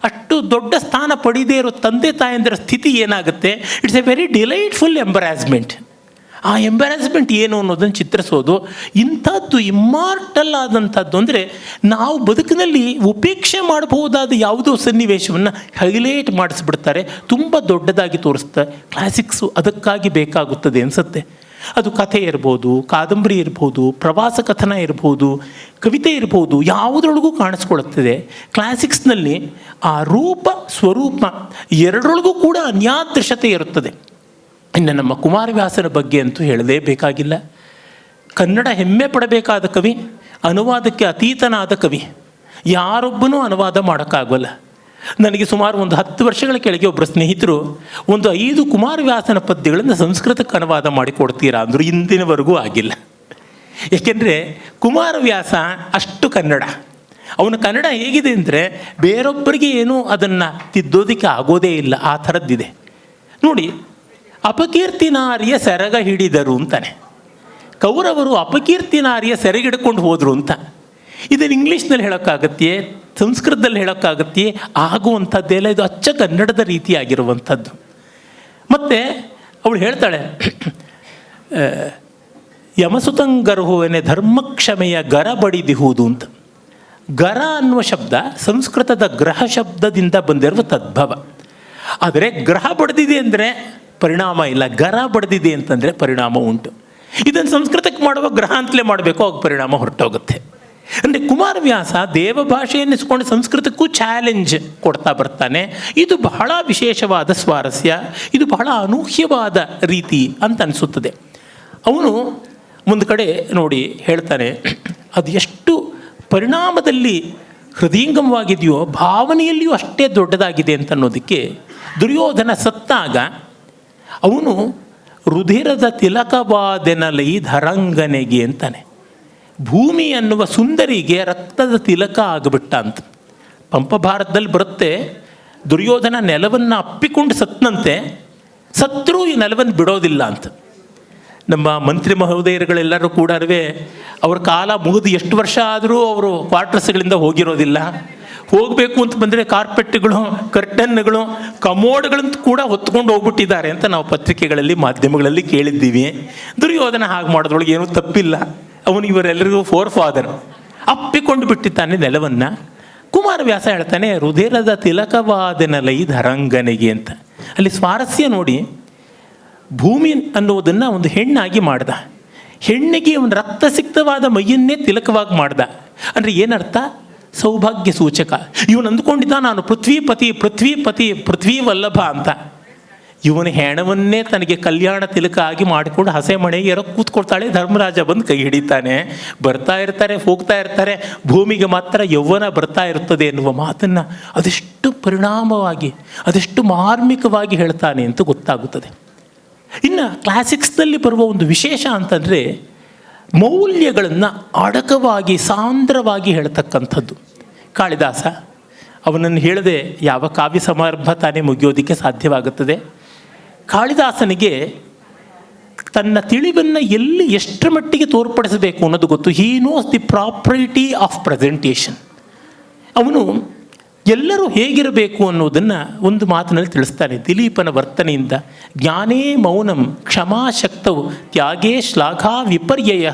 ಅಷ್ಟು ದೊಡ್ಡ ಸ್ಥಾನ ಪಡೆಯದೇ ಇರೋ ತಂದೆ ತಾಯಂದಿರ ಸ್ಥಿತಿ ಏನಾಗುತ್ತೆ, ಇಟ್ಸ್ ಎ ವೆರಿ ಡಿಲೈಟ್ಫುಲ್ ಎಂಬರಾಸ್ಮೆಂಟ್. ಆ ಎಂಬರಾಸ್ಮೆಂಟ್ ಏನು ಅನ್ನೋದನ್ನು ಚಿತ್ರಿಸೋದು. ಇಂಥದ್ದು ಇಮ್ಮಾರ್ಟಲ್ ಆದಂಥದ್ದು ಅಂದರೆ ನಾವು ಬದುಕಿನಲ್ಲಿ ಉಪೇಕ್ಷೆ ಮಾಡಬಹುದಾದ ಯಾವುದೋ ಸನ್ನಿವೇಶವನ್ನು ಹೈಲೈಟ್ ಮಾಡಿಸ್ಬಿಡ್ತಾರೆ, ತುಂಬ ದೊಡ್ಡದಾಗಿ ತೋರಿಸ್ತಾರೆ. ಕ್ಲಾಸಿಕ್ಸು ಅದಕ್ಕಾಗಿ ಬೇಕಾಗುತ್ತದೆ ಅನಿಸುತ್ತೆ. ಅದು ಕಥೆ ಇರ್ಬೋದು, ಕಾದಂಬರಿ ಇರ್ಬೋದು, ಪ್ರವಾಸ ಕಥನ ಇರ್ಬೋದು, ಕವಿತೆ ಇರ್ಬೋದು, ಯಾವುದರೊಳಗೂ ಕಾಣಿಸ್ಕೊಳ್ಳುತ್ತದೆ. ಕ್ಲಾಸಿಕ್ಸ್ನಲ್ಲಿ ಆ ರೂಪ ಸ್ವರೂಪ ಎರಡರೊಳಗೂ ಕೂಡ ಅನ್ಯಾದೃಶತೆ ಇರುತ್ತದೆ. ಇನ್ನು ನಮ್ಮ ಕುಮಾರವ್ಯಾಸನ ಬಗ್ಗೆ ಅಂತೂ ಹೇಳಲೇಬೇಕಾಗಿಲ್ಲ. ಕನ್ನಡ ಹೆಮ್ಮೆ ಪಡಬೇಕಾದ ಕವಿ, ಅನುವಾದಕ್ಕೆ ಅತೀತನಾದ ಕವಿ. ಯಾರೊಬ್ಬನೂ ಅನುವಾದ ಮಾಡೋಕ್ಕಾಗೋಲ್ಲ. ನನಗೆ ಸುಮಾರು ಒಂದು 10 ವರ್ಷಗಳ ಕೆಳಗೆ ಒಬ್ಬರು ಸ್ನೇಹಿತರು ಒಂದು 5 ಕುಮಾರವ್ಯಾಸನ ಪದ್ಯಗಳನ್ನು ಸಂಸ್ಕೃತಕ್ಕೆ ಅನುವಾದ ಮಾಡಿಕೊಡ್ತೀರಾ ಅಂದರು. ಇಂದಿನವರೆಗೂ ಆಗಿಲ್ಲ. ಏಕೆಂದರೆ ಕುಮಾರವ್ಯಾಸ ಅಷ್ಟು ಕನ್ನಡ. ಅವನ ಕನ್ನಡ ಹೇಗಿದೆ ಅಂದರೆ ಬೇರೊಬ್ಬರಿಗೆ ಏನೂ ಅದನ್ನು ತಿದ್ದೋದಕ್ಕೆ ಆಗೋದೇ ಇಲ್ಲ, ಆ ಥರದ್ದಿದೆ ನೋಡಿ. ಅಪಕೀರ್ತಿನಾರಿಯ ಸೆರಗ ಹಿಡಿದರು ಅಂತಾನೆ. ಕೌರವರು ಅಪಕೀರ್ತಿನಾರಿಯ ಸೆರಗಿಡ್ಕೊಂಡು ಹೋದರು ಅಂತ. ಇದನ್ನು ಇಂಗ್ಲೀಷ್ನಲ್ಲಿ ಹೇಳೋಕ್ಕಾಗತ್ತೆ, ಸಂಸ್ಕೃತದಲ್ಲಿ ಹೇಳೋಕ್ಕಾಗತ್ತೆ, ಆಗುವಂಥದ್ದೆಲ್ಲ ಇದು ಅಚ್ಚ ಕನ್ನಡದ ರೀತಿಯಾಗಿರುವಂಥದ್ದು. ಮತ್ತು ಅವಳು ಹೇಳ್ತಾಳೆ, ಯಮಸುತಂಗರ್ಹುವನೆ ಧರ್ಮಕ್ಷಮೆಯ ಗರ ಬಡಿದಿಹುದು ಅಂತ. ಗರ ಅನ್ನುವ ಶಬ್ದ ಸಂಸ್ಕೃತದ ಗ್ರಹ ಶಬ್ದದಿಂದ ಬಂದಿರುವ ತದ್ಭವ. ಆದರೆ ಗ್ರಹ ಬಡ್ದಿದೆ ಅಂದರೆ ಪರಿಣಾಮ ಇಲ್ಲ, ಗರ ಬಡ್ದಿದೆ ಅಂತಂದರೆ ಪರಿಣಾಮ ಉಂಟು. ಇದನ್ನು ಸಂಸ್ಕೃತಕ್ಕೆ ಮಾಡುವಾಗ ಗ್ರಹ ಅಂತಲೇ ಮಾಡಬೇಕು, ಅವಾಗ ಪರಿಣಾಮ ಹೊರಟೋಗುತ್ತೆ. ಅಂದರೆ ಕುಮಾರವ್ಯಾಸ ದೇವಭಾಷೆಯನ್ನಿಸ್ಕೊಂಡು ಸಂಸ್ಕೃತಕ್ಕೂ ಚಾಲೆಂಜ್ ಕೊಡ್ತಾ ಬರ್ತಾನೆ. ಇದು ಬಹಳ ವಿಶೇಷವಾದ ಸ್ವಾರಸ್ಯ, ಇದು ಬಹಳ ಅನೂಹ್ಯವಾದ ರೀತಿ ಅಂತ ಅನಿಸುತ್ತದೆ. ಅವನು ಒಂದು ಕಡೆ ನೋಡಿ ಹೇಳ್ತಾನೆ, ಅದು ಎಷ್ಟು ಪರಿಣಾಮದಲ್ಲಿ ಹೃದಯಂಗಮವಾಗಿದೆಯೋ ಭಾವನೆಯಲ್ಲಿಯೂ ಅಷ್ಟೇ ದೊಡ್ಡದಾಗಿದೆ ಅಂತ ಅನ್ನೋದಕ್ಕೆ, ದುರ್ಯೋಧನ ಸತ್ತಾಗ ಅವನು ರುಧಿರದ ತಿಲಕವಾದೆನಲೈ ಧರಂಗನೆಗೆ ಅಂತಾನೆ. ಭೂಮಿ ಅನ್ನುವ ಸುಂದರಿಗೆ ರಕ್ತದ ತಿಲಕ ಆಗಿಬಿಟ್ಟ ಅಂತ. ಪಂಪ ಭಾರತದಲ್ಲಿ ಬರುತ್ತೆ, ದುರ್ಯೋಧನ ನೆಲವನ್ನು ಅಪ್ಪಿಕೊಂಡು ಸತ್ತನಂತೆ, ಸತ್ರೂ ಈ ನೆಲವನ್ನು ಬಿಡೋದಿಲ್ಲ ಅಂತ. ನಮ್ಮ ಮಂತ್ರಿ ಮಹೋದಯರುಗಳೆಲ್ಲರೂ ಕೂಡ ಅವ್ರ ಕಾಲ ಮುಗಿದು ಎಷ್ಟು ವರ್ಷ ಆದರೂ ಅವರು ಕ್ವಾರ್ಟರ್ಸ್ಗಳಿಂದ ಹೋಗಿರೋದಿಲ್ಲ. ಹೋಗಬೇಕು ಅಂತ ಬಂದರೆ ಕಾರ್ಪೆಟ್ಗಳು, ಕರ್ಟನ್ಗಳು, ಕಮೋಡ್ಗಳಂತ ಕೂಡ ಹೊತ್ಕೊಂಡು ಹೋಗ್ಬಿಟ್ಟಿದ್ದಾರೆ ಅಂತ ನಾವು ಪತ್ರಿಕೆಗಳಲ್ಲಿ, ಮಾಧ್ಯಮಗಳಲ್ಲಿ ಕೇಳಿದ್ದೀವಿ. ದುರ್ಯೋಧನ ಹಾಗೆ ಮಾಡೋದ್ರೊಳಗೆ ಏನೂ ತಪ್ಪಿಲ್ಲ. ಅವನು ಇವರೆಲ್ಲರಿಗೂ ಫೋರ್ ಫಾದರ್. ಅಪ್ಪಿಕೊಂಡು ಬಿಟ್ಟಿದ್ದಾನೆ ನೆಲವನ್ನು. ಕುಮಾರವ್ಯಾಸ ಹೇಳ್ತಾನೆ, ರುಧಿರದ ತಿಲಕವಾದನಲೈ ಧರಂಗನಿಗೆ ಅಂತ. ಅಲ್ಲಿ ಸ್ವಾರಸ್ಯ ನೋಡಿ, ಭೂಮಿ ಅನ್ನೋದನ್ನು ಒಂದು ಹೆಣ್ಣಾಗಿ ಮಾಡ್ದ. ಹೆಣ್ಣಿಗೆ ಒಂದು ರಕ್ತಸಿಕ್ತವಾದ ಮೈಯನ್ನೇ ತಿಲಕವಾಗಿ ಮಾಡ್ದ. ಅಂದರೆ ಏನರ್ಥ? ಸೌಭಾಗ್ಯ ಸೂಚಕ. ಇವನು ಅಂದ್ಕೊಂಡಿದ್ದ ನಾನು ಪೃಥ್ವೀಪತಿ, ಪೃಥ್ವೀಪತಿ, ಪೃಥ್ವೀ ವಲ್ಲಭ ಅಂತ. ಇವನ ಹೆಣವನ್ನೇ ತನಗೆ ಕಲ್ಯಾಣ ತಿಲಕ ಆಗಿ ಮಾಡಿಕೊಂಡು ಹಸೆ ಮನೆಗೆ ಯಾರೋ ಕೂತ್ಕೊಳ್ತಾಳೆ. ಧರ್ಮರಾಜ ಬಂದು ಕೈ ಹಿಡಿತಾನೆ. ಬರ್ತಾ ಇರ್ತಾರೆ, ಹೋಗ್ತಾ ಇರ್ತಾರೆ. ಭೂಮಿಗೆ ಮಾತ್ರ ಯೌವನ ಬರ್ತಾ ಇರ್ತದೆ ಎನ್ನುವ ಮಾತನ್ನು ಅದೆಷ್ಟು ಪರಿಣಾಮವಾಗಿ, ಅದೆಷ್ಟು ಮಾರ್ಮಿಕವಾಗಿ ಹೇಳ್ತಾನೆ ಅಂತ ಗೊತ್ತಾಗುತ್ತದೆ. ಇನ್ನು ಕ್ಲಾಸಿಕ್ಸ್ನಲ್ಲಿ ಬರುವ ಒಂದು ವಿಶೇಷ ಅಂತಂದರೆ ಮೌಲ್ಯಗಳನ್ನು ಅಡಕವಾಗಿ, ಸಾಂದ್ರವಾಗಿ ಹೇಳ್ತಕ್ಕಂಥದ್ದು. ಕಾಳಿದಾಸ ಅವನನ್ನು ಹೇಳದೆ ಯಾವ ಕಾವ್ಯ ಸಮಾರಂಭ ತಾನೇ ಮುಗಿಯೋದಕ್ಕೆ ಸಾಧ್ಯವಾಗುತ್ತದೆ. ಕಾಳಿದಾಸನಿಗೆ ತನ್ನ ತಿಳಿವನ್ನು ಎಲ್ಲಿ ಎಷ್ಟರ ಮಟ್ಟಿಗೆ ತೋರ್ಪಡಿಸಬೇಕು ಅನ್ನೋದು ಗೊತ್ತು. He knows the property of presentation. ಅವನು ಎಲ್ಲರೂ ಹೇಗಿರಬೇಕು ಅನ್ನೋದನ್ನು ಒಂದು ಮಾತಿನಲ್ಲಿ ತಿಳಿಸ್ತಾನೆ. ದಿಲೀಪನ ವರ್ತನೆಯಿಂದ ಜ್ಞಾನೇ ಮೌನಂ ಕ್ಷಮಾಶಕ್ತವು ತ್ಯಾಗೇ ಶ್ಲಾಘಾ ವಿಪರ್ಯಯ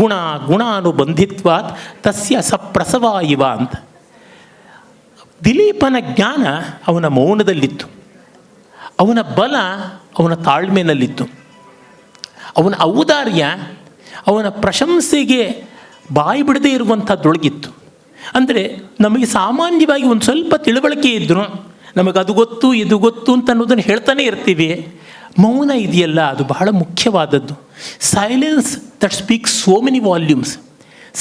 ಗುಣ ಗುಣಾನುಬಂಧಿತ್ವಾತ್ ತಸ್ಯ ಸಪ್ರಸವ ಇವ ಅಂತ. ದಿಲೀಪನ ಜ್ಞಾನ ಅವನ ಮೌನದಲ್ಲಿತ್ತು. ಅವನ ಬಲ ಅವನ ತಾಳ್ಮೆನಲ್ಲಿತ್ತು. ಅವನ ಔದಾರ್ಯ ಅವನ ಪ್ರಶಂಸೆಗೆ ಬಾಯಿ ಬಿಡದೇ ಇರುವಂಥದ್ದೊಳಗಿತ್ತು. ಅಂದರೆ ನಮಗೆ ಸಾಮಾನ್ಯವಾಗಿ ಒಂದು ಸ್ವಲ್ಪ ತಿಳುವಳಿಕೆ ಇದ್ದರೂ ನಮಗೆ ಅದು ಗೊತ್ತು ಇದು ಗೊತ್ತು ಅಂತ ಅನ್ನೋದನ್ನು ಹೇಳ್ತಾನೆ ಇರ್ತೀವಿ. ಮೌನ ಇದೆಯಲ್ಲ, ಅದು ಬಹಳ ಮುಖ್ಯವಾದದ್ದು. Silence that speaks so many volumes.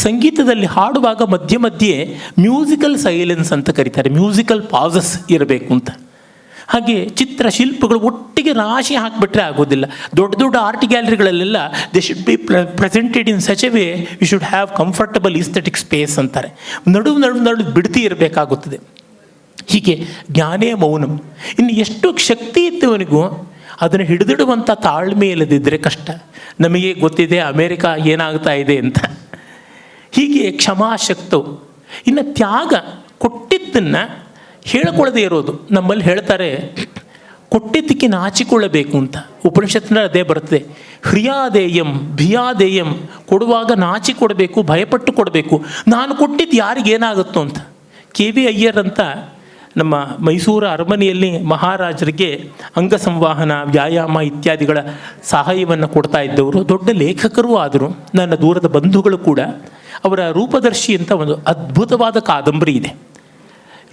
ಸಂಗೀತದಲ್ಲಿ ಹಾಡುವಾಗ ಮಧ್ಯೆ ಮಧ್ಯೆ ಮ್ಯೂಸಿಕಲ್ ಸೈಲೆನ್ಸ್ ಅಂತ ಕರೀತಾರೆ. ಮ್ಯೂಸಿಕಲ್ ಪಾಸಸ್ ಇರಬೇಕು ಅಂತ. ಹಾಗೆ ಚಿತ್ರಶಿಲ್ಪಗಳು ಒಟ್ಟಿಗೆ ರಾಶಿ ಹಾಕಿಬಿಟ್ರೆ ಆಗೋದಿಲ್ಲ. ದೊಡ್ಡ ದೊಡ್ಡ ಆರ್ಟ್ ಗ್ಯಾಲರಿಗಳಲ್ಲೆಲ್ಲ they should be presented in such a way you should have comfortable aesthetic space ಅಂತಾರೆ. ನಡು ಬಿಡ್ತಿ ಇರಬೇಕಾಗುತ್ತದೆ. ಹೀಗೆ ಜ್ಞಾನೇ ಮೌನಂ. ಇನ್ನು ಎಷ್ಟು ಶಕ್ತಿ ಇದ್ದವನಿಗೂ ಅದನ್ನು ಹಿಡಿದಿಡುವಂಥ ತಾಳ್ಮೆ ಇಲ್ಲದಿದ್ದರೆ ಕಷ್ಟ. ನಮಗೆ ಗೊತ್ತಿದೆ ಅಮೇರಿಕಾ ಏನಾಗ್ತಾ ಇದೆ ಅಂತ. ಹೀಗೆ ಕ್ಷಮಾಶಕ್ತವು. ಇನ್ನು ತ್ಯಾಗ, ಕೊಟ್ಟಿದ್ದನ್ನು ಹೇಳಿಕೊಳ್ಳದೆ ಇರೋದು. ನಮ್ಮಲ್ಲಿ ಹೇಳ್ತಾರೆ ಕೊಟ್ಟಿದ್ದಕ್ಕೆ ನಾಚಿಕೊಳ್ಳಬೇಕು ಅಂತ. ಉಪನಿಷತ್ತಿನ ಅದೇ ಬರ್ತದೆ. ಹ್ರಿಯಾದೇಯಂ ಭಿಯಾದೇಯಂ. ಕೊಡುವಾಗ ನಾಚಿ ಕೊಡಬೇಕು, ಭಯಪಟ್ಟು ಕೊಡಬೇಕು. ನಾನು ಕೊಟ್ಟಿದ್ದು ಯಾರಿಗೇನಾಗುತ್ತೋ ಅಂತ. ಕೆ ವಿ ಅಯ್ಯರ್ ಅಂತ ನಮ್ಮ ಮೈಸೂರು ಅರಮನೆಯಲ್ಲಿ ಮಹಾರಾಜರಿಗೆ ಅಂಗ ಸಂವಾಹನ, ವ್ಯಾಯಾಮ ಇತ್ಯಾದಿಗಳ ಸಹಾಯವನ್ನು ಕೊಡ್ತಾ ಇದ್ದವರು. ದೊಡ್ಡ ಲೇಖಕರೂ ಆದರು. ನನ್ನ ದೂರದ ಬಂಧುಗಳು ಕೂಡ. ಅವರ ರೂಪದರ್ಶಿ ಅಂತ ಒಂದು ಅದ್ಭುತವಾದ ಕಾದಂಬರಿ ಇದೆ.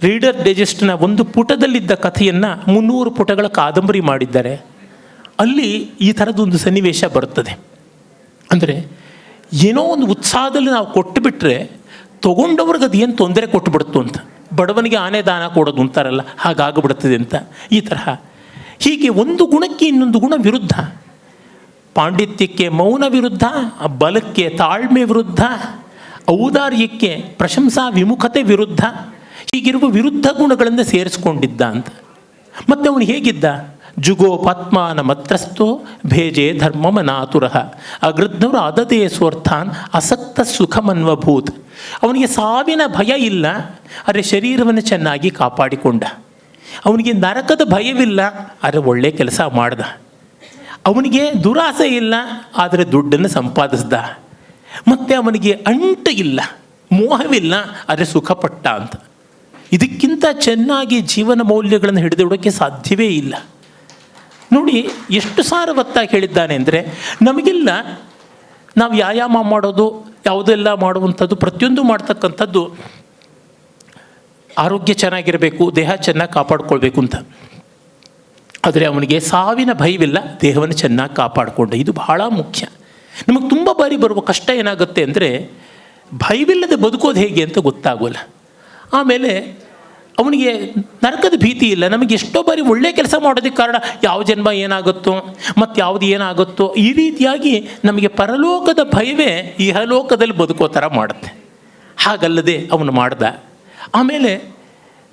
ರೀಡರ್ ಡೈಜೆಸ್ಟ್ನ ಒಂದು ಪುಟದಲ್ಲಿದ್ದ ಕಥೆಯನ್ನು 300 ಪುಟಗಳ ಕಾದಂಬರಿ ಮಾಡಿದ್ದಾರೆ. ಅಲ್ಲಿ ಈ ಥರದೊಂದು ಸನ್ನಿವೇಶ ಬರುತ್ತದೆ. ಅಂದರೆ ಏನೋ ಒಂದು ಉತ್ಸಾಹದಲ್ಲಿ ನಾವು ಕೊಟ್ಟುಬಿಟ್ರೆ ತೊಗೊಂಡವ್ರಿಗೆ ಅದು ಏನು ತೊಂದರೆ ಕೊಟ್ಟುಬಿಡ್ತು ಅಂತ. ಬಡವನಿಗೆ ಆನೆ ದಾನ ಕೊಡೋದು ಅಂತಾರಲ್ಲ, ಹಾಗಾಗಿಬಿಡ್ತದೆ ಅಂತ. ಈ ತರಹ ಹೀಗೆ ಒಂದು ಗುಣಕ್ಕೆ ಇನ್ನೊಂದು ಗುಣ ವಿರುದ್ಧ. ಪಾಂಡಿತ್ಯಕ್ಕೆ ಮೌನ ವಿರುದ್ಧ, ಬಲಕ್ಕೆ ತಾಳ್ಮೆ ವಿರುದ್ಧ, ಔದಾರ್ಯಕ್ಕೆ ಪ್ರಶಂಸಾ ವಿಮುಖತೆ ವಿರುದ್ಧ. ಹೀಗಿರುವ ವಿರುದ್ಧ ಗುಣಗಳನ್ನು ಸೇರಿಸ್ಕೊಂಡಿದ್ದ ಅಂತ. ಮತ್ತು ಅವನು ಹೇಗಿದ್ದ? ಜುಗೋ ಪದ್ಮಾನ ಮತ್ರಸ್ಥೋ ಭೇಜೆ ಧರ್ಮಮನಾತುರಃ ಅಗೃದ್ಧವರು ಅದದೇ ಸ್ವರ್ಥಾನ್ ಅಸಕ್ತ ಸುಖಮನ್ವಭೂತ್. ಅವನಿಗೆ ಸಾವಿನ ಭಯ ಇಲ್ಲ, ಆದರೆ ಶರೀರವನ್ನು ಚೆನ್ನಾಗಿ ಕಾಪಾಡಿಕೊಂಡ. ಅವನಿಗೆ ನರಕದ ಭಯವಿಲ್ಲ, ಆದರೆ ಒಳ್ಳೆಯ ಕೆಲಸ ಮಾಡ್ದ. ಅವನಿಗೆ ದುರಾಸೆ ಇಲ್ಲ, ಆದರೆ ದುಡ್ಡನ್ನು ಸಂಪಾದಿಸ್ದ. ಮತ್ತು ಅವನಿಗೆ ಅಂಟು ಇಲ್ಲ, ಮೋಹವಿಲ್ಲ, ಆದರೆ ಸುಖಪಟ್ಟ ಅಂತ. ಇದಕ್ಕಿಂತ ಚೆನ್ನಾಗಿ ಜೀವನ ಮೌಲ್ಯಗಳನ್ನು ಹಿಡಿದಿಡೋಕ್ಕೆ ಸಾಧ್ಯವೇ ಇಲ್ಲ. ನೋಡಿ ಎಷ್ಟು ಸಾರವತ್ತಾಗಿ ಹೇಳಿದ್ದಾನೆ ಅಂದರೆ, ನಮಗೆಲ್ಲ ನಾವು ವ್ಯಾಯಾಮ ಮಾಡೋದು, ಯಾವುದೆಲ್ಲ ಮಾಡುವಂಥದ್ದು, ಪ್ರತಿಯೊಂದು ಮಾಡ್ತಕ್ಕಂಥದ್ದು ಆರೋಗ್ಯ ಚೆನ್ನಾಗಿರಬೇಕು, ದೇಹ ಚೆನ್ನಾಗಿ ಕಾಪಾಡ್ಕೊಳ್ಬೇಕು ಅಂತ. ಆದರೆ ಅವನಿಗೆ ಸಾವಿನ ಭಯವಿಲ್ಲ, ದೇಹವನ್ನು ಚೆನ್ನಾಗಿ ಕಾಪಾಡಿಕೊಂಡ. ಇದು ಬಹಳ ಮುಖ್ಯ. ನಮಗೆ ತುಂಬ ಬಾರಿ ಬರುವ ಕಷ್ಟ ಏನಾಗುತ್ತೆ ಅಂದರೆ, ಭಯವಿಲ್ಲದೆ ಬದುಕೋದು ಹೇಗೆ ಅಂತ ಗೊತ್ತಾಗೋಲ್ಲ. ಆಮೇಲೆ ಅವನಿಗೆ ನರಕದ ಭೀತಿ ಇಲ್ಲ. ನಮಗೆ ಎಷ್ಟೋ ಬಾರಿ ಒಳ್ಳೆಯ ಕೆಲಸ ಮಾಡೋದಕ್ಕೆ ಕಾರಣ ಯಾವ ಜನ್ಮ ಏನಾಗುತ್ತೋ ಮತ್ತು ಯಾವುದು ಏನಾಗುತ್ತೋ ಈ ರೀತಿಯಾಗಿ ನಮಗೆ ಪರಲೋಕದ ಭಯವೇ ಇಹಲೋಕದಲ್ಲಿ ಬದುಕೋ ಥರ ಮಾಡುತ್ತೆ. ಹಾಗಲ್ಲದೆ ಅವನು ಮಾಡ್ದ. ಆಮೇಲೆ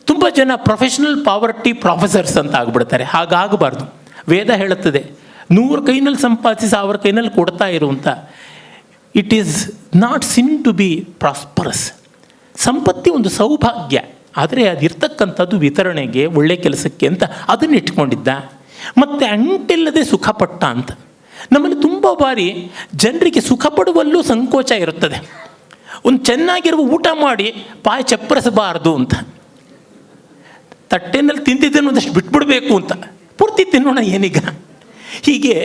ತುಂಬ ಜನ ಪ್ರೊಫೆಷನಲ್ ಪಾವರ್ಟಿ ಪ್ರೊಫೆಸರ್ಸ್ ಅಂತ ಆಗಿಬಿಡ್ತಾರೆ. ಹಾಗಾಗಬಾರ್ದು. ವೇದ ಹೇಳುತ್ತದೆ, 100 ಕೈನಲ್ಲಿ ಸಂಪಾದಿಸಿ 1000 ಕೈನಲ್ಲಿ ಕೊಡ್ತಾ ಇರುವಂಥ. It is not sin to be prosperous. ಸಂಪತ್ತಿ ಒಂದು ಸೌಭಾಗ್ಯ, ಆದರೆ ಅದಿರ್ತಕ್ಕಂಥದ್ದು ವಿತರಣೆಗೆ, ಒಳ್ಳೆ ಕೆಲಸಕ್ಕೆ ಅಂತ ಅದನ್ನು ಇಟ್ಕೊಂಡಿದ್ದ. ಮತ್ತು ಅಂಟಿಲ್ಲದೆ ಸುಖಪಟ್ಟ ಅಂತ. ನಮ್ಮಲ್ಲಿ ತುಂಬ ಬಾರಿ ಜನರಿಗೆ ಸುಖ ಪಡುವಲ್ಲೂ ಸಂಕೋಚ ಇರುತ್ತದೆ. ಒಂದು ಚೆನ್ನಾಗಿರುವ ಊಟ ಮಾಡಿ ಪಾಯ ಚಪ್ಪರಿಸಬಾರ್ದು ಅಂತ, ತಟ್ಟೆನಲ್ಲಿ ತಿಂತಿದ್ದೇನೆ ಒಂದಷ್ಟು ಬಿಟ್ಬಿಡಬೇಕು ಅಂತ, ಪೂರ್ತಿ ತಿನ್ನೋಣ ಏನೀಗ. ಹೀಗೆ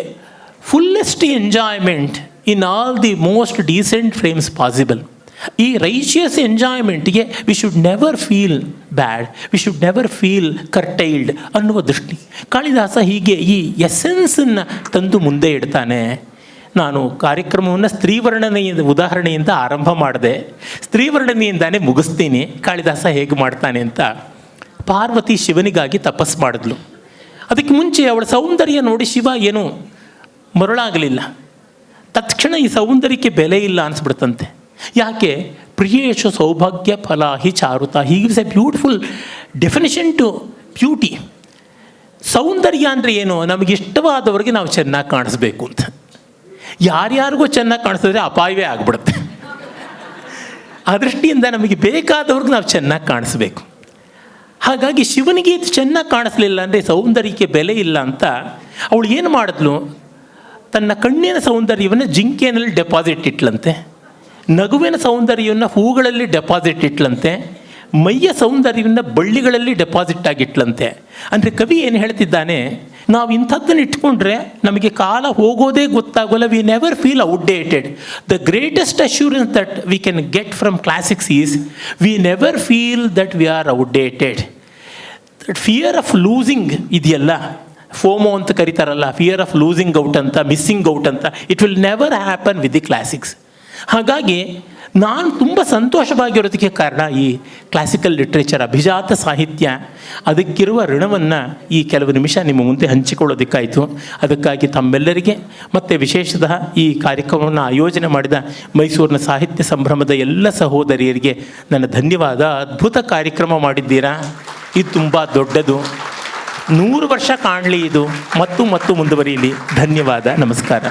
fullest enjoyment in all the most decent frames possible. ಈ ರೈಷಿಯಸ್ ಎಂಜಾಯ್ಮೆಂಟ್ಗೆ we should never feel bad, we should never feel curtailed ಅನ್ನುವ ದೃಷ್ಟಿ. ಕಾಳಿದಾಸ ಹೀಗೆ ಈ ಎಸೆನ್ಸನ್ನು ತಂದು ಮುಂದೆ ಇಡ್ತಾನೆ. ನಾನು ಕಾರ್ಯಕ್ರಮವನ್ನು ಸ್ತ್ರೀವರ್ಣನೆಯಿಂದ ಉದಾಹರಣೆಯಿಂದ ಆರಂಭ ಮಾಡಿದೆ, ಸ್ತ್ರೀವರ್ಣನೆಯಿಂದಾನೇ ಮುಗಿಸ್ತೀನಿ. ಕಾಳಿದಾಸ ಹೇಗೆ ಮಾಡ್ತಾನೆ ಅಂತ. ಪಾರ್ವತಿ ಶಿವನಿಗಾಗಿ ತಪಸ್ಸು ಮಾಡಿದ್ಲು. ಅದಕ್ಕೆ ಮುಂಚೆ ಅವಳ ಸೌಂದರ್ಯ ನೋಡಿ ಶಿವ ಏನೂ ಮರುಳಾಗಲಿಲ್ಲ. ತತ್ಕ್ಷಣ ಈ ಸೌಂದರ್ಯಕ್ಕೆ ಬೆಲೆ ಇಲ್ಲ ಅನಿಸ್ಬಿಡ್ತಂತೆ. ಯಾಕೆ? ಪ್ರಿಯೇಶು ಸೌಭಾಗ್ಯ ಫಲ ಹಿ ಚಾರುತ. He gives a beautiful definition to beauty. ಸೌಂದರ್ಯ ಅಂದರೆ ಏನು? ನಮಗಿಷ್ಟವಾದವ್ರಿಗೆ ನಾವು ಚೆನ್ನಾಗಿ ಕಾಣಿಸ್ಬೇಕು ಅಂತ. ಯಾರ್ಯಾರಿಗೂ ಚೆನ್ನಾಗಿ ಕಾಣಿಸಿದ್ರೆ ಅಪಾಯವೇ ಆಗಿಬಿಡುತ್ತೆ. ಆ ದೃಷ್ಟಿಯಿಂದ ನಮಗೆ ಬೇಕಾದವ್ರಿಗೆ ನಾವು ಚೆನ್ನಾಗಿ ಕಾಣಿಸ್ಬೇಕು. ಹಾಗಾಗಿ ಶಿವನಿಗೆ ಇದು ಚೆನ್ನಾಗಿ ಕಾಣಿಸ್ಲಿಲ್ಲ ಅಂದರೆ ಸೌಂದರ್ಯಕ್ಕೆ ಬೆಲೆ ಇಲ್ಲ ಅಂತ ಅವಳು ಏನು ಮಾಡಿದ್ಲು? ತನ್ನ ಕಣ್ಣಿನ ಸೌಂದರ್ಯವನ್ನು ಜಿಂಕೆಯಲ್ಲಿ ಡೆಪಾಸಿಟ್ ಇಟ್ಲಂತೆ, ನಗುವಿನ ಸೌಂದರ್ಯವನ್ನು ಹೂಗಳಲ್ಲಿ ಡೆಪಾಸಿಟ್ ಇಟ್ಲಂತೆ, ಮೈಯ ಸೌಂದರ್ಯವನ್ನು ಬಳ್ಳಿಗಳಲ್ಲಿ ಡೆಪಾಸಿಟ್ ಆಗಿಟ್ಲಂತೆ. ಅಂದರೆ ಕವಿ ಏನು ಹೇಳ್ತಿದ್ದಾನೆ, ನಾವು ಇಂಥದ್ದನ್ನು ಇಟ್ಕೊಂಡ್ರೆ ನಮಗೆ ಕಾಲ ಹೋಗೋದೇ ಗೊತ್ತಾಗೋಲ್ಲ. We never feel outdated. The greatest assurance that we can get from classics is we never feel that we are outdated. That fear of losing ಇದೆಯಲ್ಲ, ಫೋಮೋ ಅಂತ ಕರೀತಾರಲ್ಲ, ಫಿಯರ್ ಆಫ್ ಲೂಸಿಂಗ್ ಔಟ್ ಅಂತ, ಮಿಸ್ಸಿಂಗ್ ಔಟ್ ಅಂತ, it will never happen with the classics. ಹಾಗಾಗಿ ನಾನು ತುಂಬ ಸಂತೋಷವಾಗಿರೋದಕ್ಕೆ ಕಾರಣ ಈ ಕ್ಲಾಸಿಕಲ್ ಲಿಟ್ರೇಚರ್, ಅಭಿಜಾತ ಸಾಹಿತ್ಯ, ಅದಕ್ಕಿರುವ ಋಣವನ್ನು ಈ ಕೆಲವು ನಿಮಿಷ ನಿಮ್ಮ ಮುಂದೆ ಹಂಚಿಕೊಳ್ಳೋದಕ್ಕಾಯಿತು. ಅದಕ್ಕಾಗಿ ತಮ್ಮೆಲ್ಲರಿಗೆ ಮತ್ತು ವಿಶೇಷತಃ ಈ ಕಾರ್ಯಕ್ರಮವನ್ನು ಆಯೋಜನೆ ಮಾಡಿದ ಮೈಸೂರಿನ ಸಾಹಿತ್ಯ ಸಂಭ್ರಮದ ಎಲ್ಲ ಸಹೋದರಿಯರಿಗೆ ನನ್ನ ಧನ್ಯವಾದ. ಅದ್ಭುತ ಕಾರ್ಯಕ್ರಮ ಮಾಡಿದ್ದೀರಾ. ಇದು ತುಂಬ ದೊಡ್ಡದು. 100 ವರ್ಷ ಕಾಣಲಿ ಇದು, ಮತ್ತು ಮುಂದುವರಿಯಲಿ. ಧನ್ಯವಾದ. ನಮಸ್ಕಾರ.